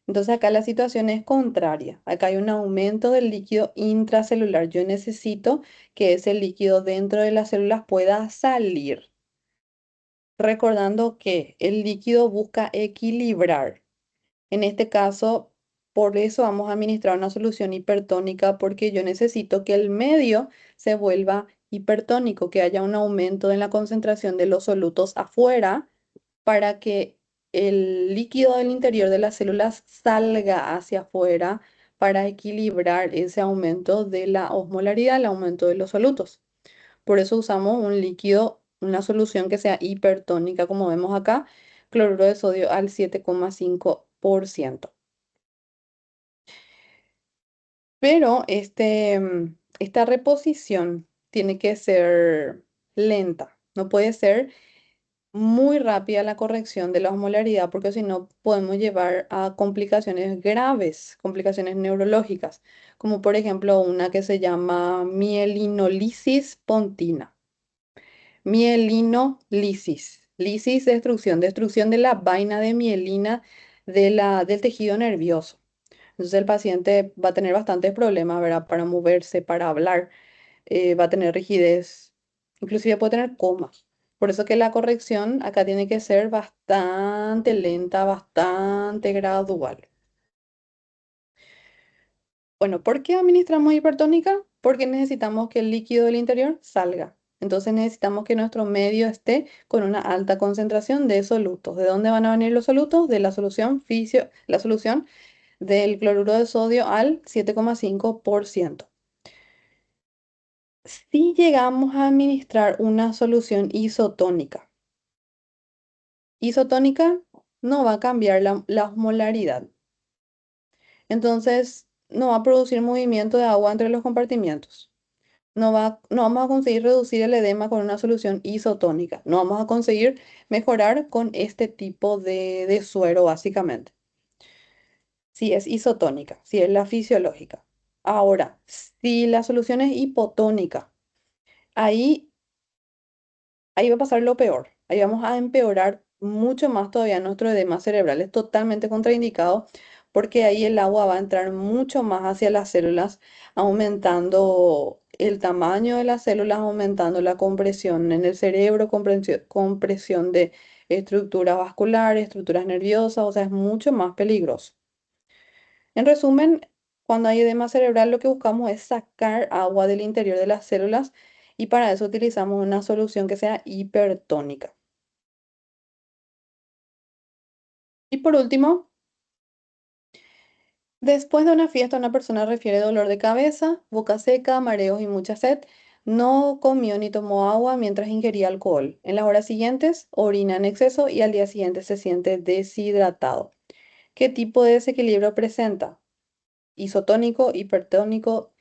Entonces acá la situación es contraria. Acá hay un aumento del líquido intracelular. Yo necesito que ese líquido dentro de las células pueda salir. Recordando que el líquido busca equilibrar. En este caso, por eso vamos a administrar una solución hipertónica porque yo necesito que el medio se vuelva hipertónico, que haya un aumento en la concentración de los solutos afuera para que el líquido del interior de las células salga hacia afuera para equilibrar ese aumento de la osmolaridad, el aumento de los solutos. Por eso usamos un líquido, una solución que sea hipertónica, como vemos acá, cloruro de sodio al 7,5%. Pero esta reposición tiene que ser lenta, no puede ser muy rápida la corrección de la osmolaridad, porque si no podemos llevar a complicaciones graves, complicaciones neurológicas, como por ejemplo una que se llama mielinolisis pontina. Mielinolisis. Lisis, destrucción de la vaina de mielina del tejido nervioso. Entonces el paciente va a tener bastantes problemas, ¿verdad? Para moverse, para hablar, va a tener rigidez, inclusive puede tener coma. Por eso que la corrección acá tiene que ser bastante lenta, bastante gradual. Bueno, ¿por qué administramos hipertónica? Porque necesitamos que el líquido del interior salga. Entonces necesitamos que nuestro medio esté con una alta concentración de solutos. ¿De dónde van a venir los solutos? De la solución del cloruro de sodio al 7,5%. Si llegamos a administrar una solución isotónica no va a cambiar la osmolaridad. Entonces, no va a producir movimiento de agua entre los compartimientos. No vamos a conseguir reducir el edema con una solución isotónica. No vamos a conseguir mejorar con este tipo de suero, básicamente. Si es isotónica, si es la fisiológica. Ahora, si la solución es hipotónica, ahí ahí va a pasar lo peor. Ahí vamos a empeorar mucho más todavía nuestro edema cerebral. Es totalmente contraindicado porque ahí el agua va a entrar mucho más hacia las células, aumentando el tamaño de las células, aumentando la compresión en el cerebro, compresión de estructuras vasculares, estructuras nerviosas, o sea, es mucho más peligroso. En resumen, cuando hay edema cerebral, lo que buscamos es sacar agua del interior de las células y para eso utilizamos una solución que sea hipertónica. Y por último, después de una fiesta, una persona refiere dolor de cabeza, boca seca, mareos y mucha sed. No comió ni tomó agua mientras ingería alcohol. En las horas siguientes, orina en exceso y al día siguiente se siente deshidratado. ¿Qué tipo de desequilibrio presenta? Isotónico, hipertónico,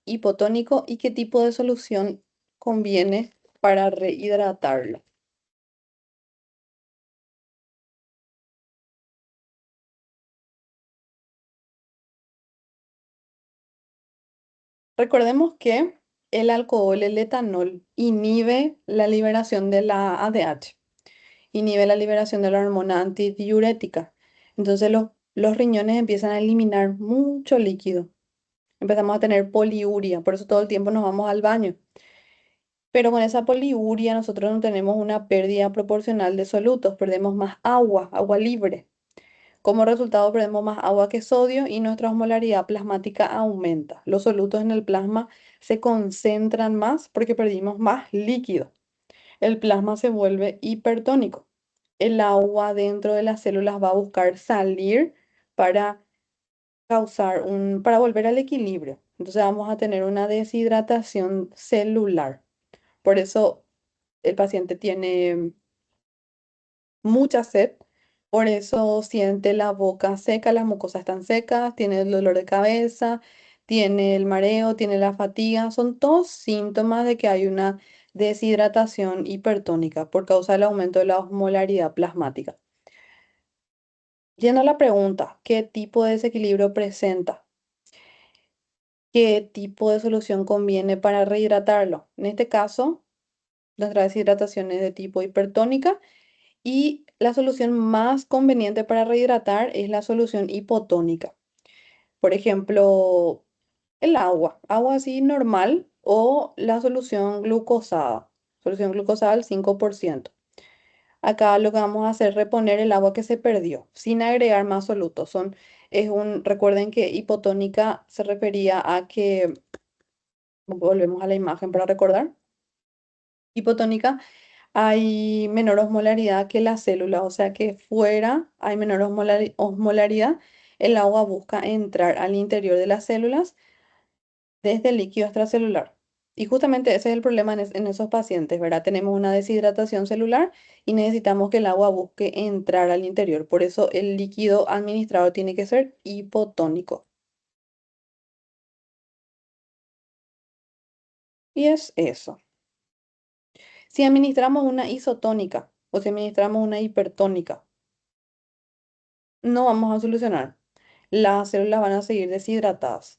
hipotónico y qué tipo de solución conviene para rehidratarlo. Recordemos que el alcohol, el etanol, inhibe la liberación de la ADH, inhibe la liberación de la hormona antidiurética. Entonces los riñones empiezan a eliminar mucho líquido. Empezamos a tener poliuria, por eso todo el tiempo nos vamos al baño. Pero con esa poliuria nosotros no tenemos una pérdida proporcional de solutos, perdemos más agua, agua libre. Como resultado, perdemos más agua que sodio y nuestra osmolaridad plasmática aumenta. Los solutos en el plasma se concentran más porque perdimos más líquido. El plasma se vuelve hipertónico. El agua dentro de las células va a buscar salir para para volver al equilibrio. Entonces vamos a tener una deshidratación celular. Por eso el paciente tiene mucha sed, por eso siente la boca seca, las mucosas están secas, tiene el dolor de cabeza, tiene el mareo, tiene la fatiga, son todos síntomas de que hay una deshidratación hipertónica por causa del aumento de la osmolaridad plasmática. Yendo a la pregunta, ¿qué tipo de desequilibrio presenta? ¿Qué tipo de solución conviene para rehidratarlo? En este caso, nuestra deshidratación es de tipo hipertónica. Y la solución más conveniente para rehidratar es la solución hipotónica. Por ejemplo, el agua, agua así normal o la solución glucosada al 5%. Acá lo que vamos a hacer es reponer el agua que se perdió, sin agregar más solutos. Recuerden que hipotónica se refería a que, volvemos a la imagen para recordar, hipotónica hay menor osmolaridad que la célula, o sea que fuera hay menor osmolaridad, el agua busca entrar al interior de las células desde el líquido extracelular. Y justamente ese es el problema en esos pacientes, ¿verdad? Tenemos una deshidratación celular y necesitamos que el agua busque entrar al interior. Por eso el líquido administrado tiene que ser hipotónico. Y es eso. Si administramos una isotónica o si administramos una hipertónica, no vamos a solucionar. Las células van a seguir deshidratadas.